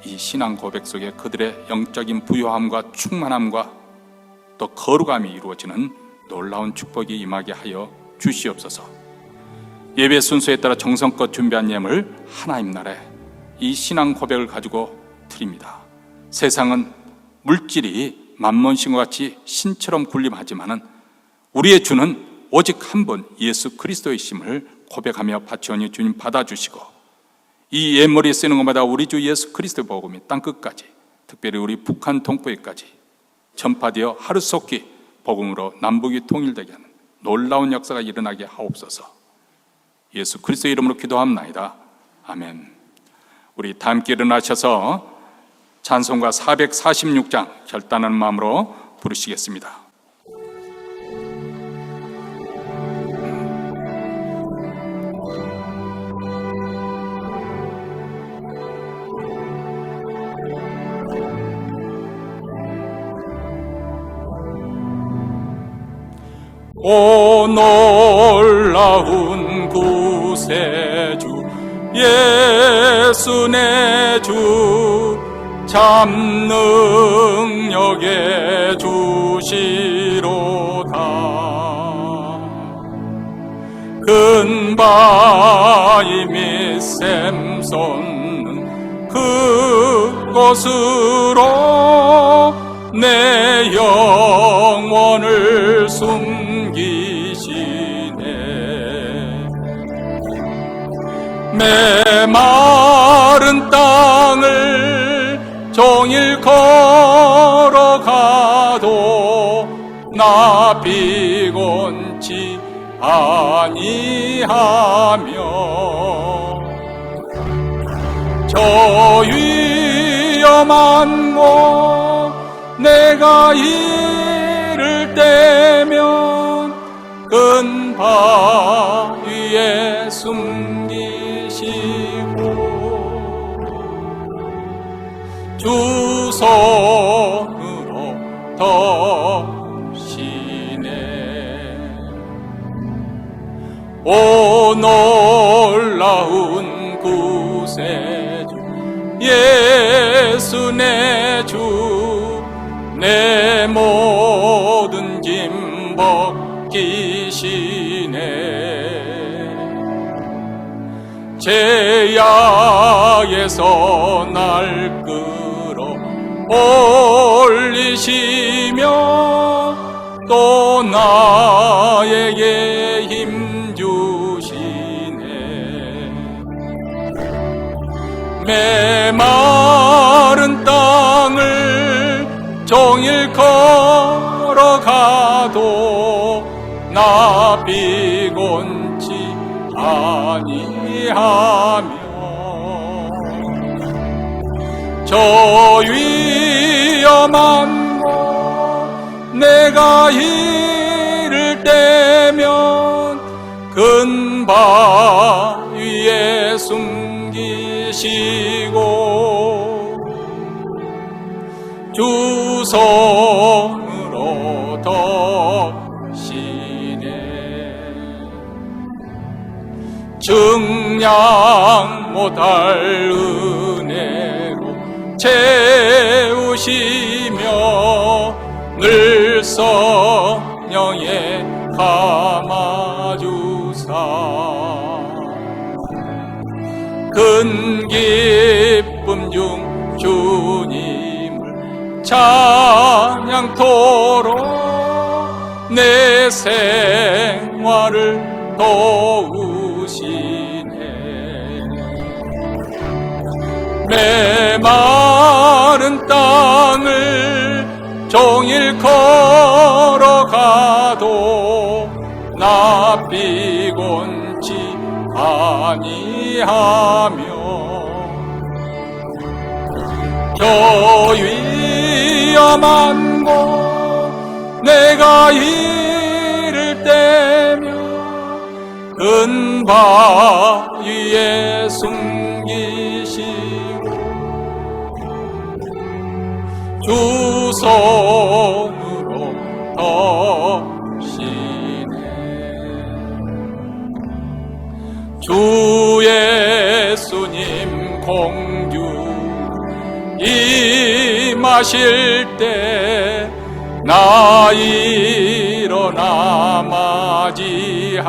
이 신앙 고백 속에 그들의 영적인 부요함과 충만함과 또 거룩함이 이루어지는 놀라운 축복이 임하게 하여 주시옵소서. 예배 순서에 따라 정성껏 준비한 예물 하나님 나라에 이 신앙 고백을 가지고 드립니다. 세상은 물질이 만몬신과 같이 신처럼 군림하지만은 우리의 주는 오직 한 분 예수 그리스도이심을 고백하며 바치오니 주님 받아주시고 이 예물이 쓰는 것마다 우리 주 예수 그리스도의 복음이 땅끝까지, 특별히 우리 북한 동포에까지 전파되어 하루속히 복음으로 남북이 통일되게 하는 놀라운 역사가 일어나게 하옵소서. 예수 그리스도의 이름으로 기도합나이다. 아멘. 우리 다 함께 일어나셔서 찬송가 446장 결단하는 마음으로 부르시겠습니다. 오 놀라운 구세주 예수 내 주 참 능력의 주시로다. 큰 바위 및 샘솟는 그곳으로 내 영혼을 숨기시네. 메마른 땅을 종일 걸어가도 나 비곤치 아니하며 저 위험한 곳 내가 이를 때면 큰 바위에 숨기시고 주 손으로 덮시네. 오 놀라운 구세주 예수 내 주 내 모든 짐 벗기시네. 죄악에서 날 끌어 올리시며 또 나에게 힘 주시네. 메마른 땅을 종일 걸어가도 나 비곤치 아니하며 저 위험한 곳 내가 이를 때면 큰 바위에 숨기시고 주 손으로 덮시네. 증량 못할 은혜로 채우시며 늘 성령에 감아주사 큰 기쁨 중 주님을 찬양토록 내 생활을 도우시네. 메마른 땅을 종일 걸어가도 나 비곤치 아니하며 저 위험한 곳 내가 이를 때면 큰 바위에 숨기시고 주 손으로 덮시네. 주 예수님 공주 임하실 때 나 일어나 맞이하리.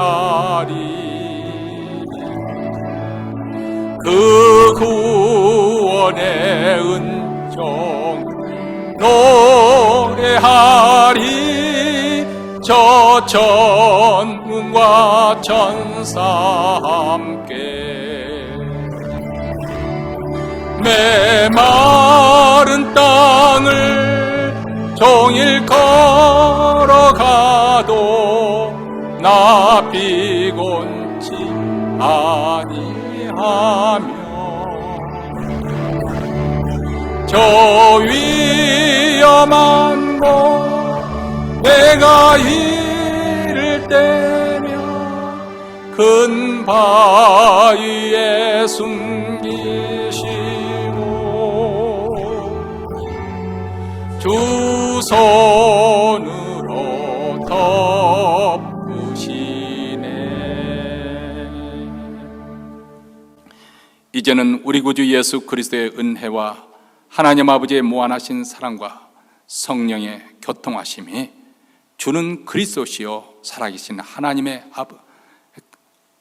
그 구원의 은총 노래하리. 저 천군과 천사 함께 메마른 땅을 종일 걸어가도 나 비곤치 아니하며 저 위험한 곳 내가 이를 때면 큰 바위에 숨기시고 주 손으로 덮 이제는 우리 구주 예수 그리스도의 은혜와 하나님 아버지의 무한하신 사랑과 성령의 교통하심이 주는 그리스도시요 살아계신 하나님의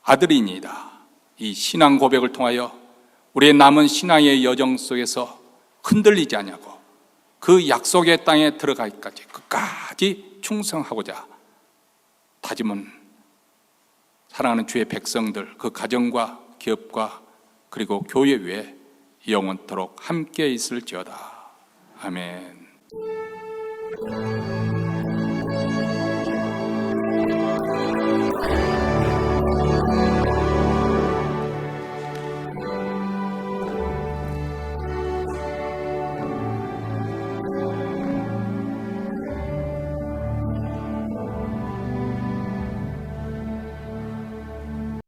아들이니이다. 이 신앙 고백을 통하여 우리의 남은 신앙의 여정 속에서 흔들리지 않냐고 그 약속의 땅에 들어가기까지 끝까지 충성하고자 다짐은 사랑하는 주의 백성들, 그 가정과 기업과 그리고 교회 위에 영원토록 함께 있을지어다. 아멘.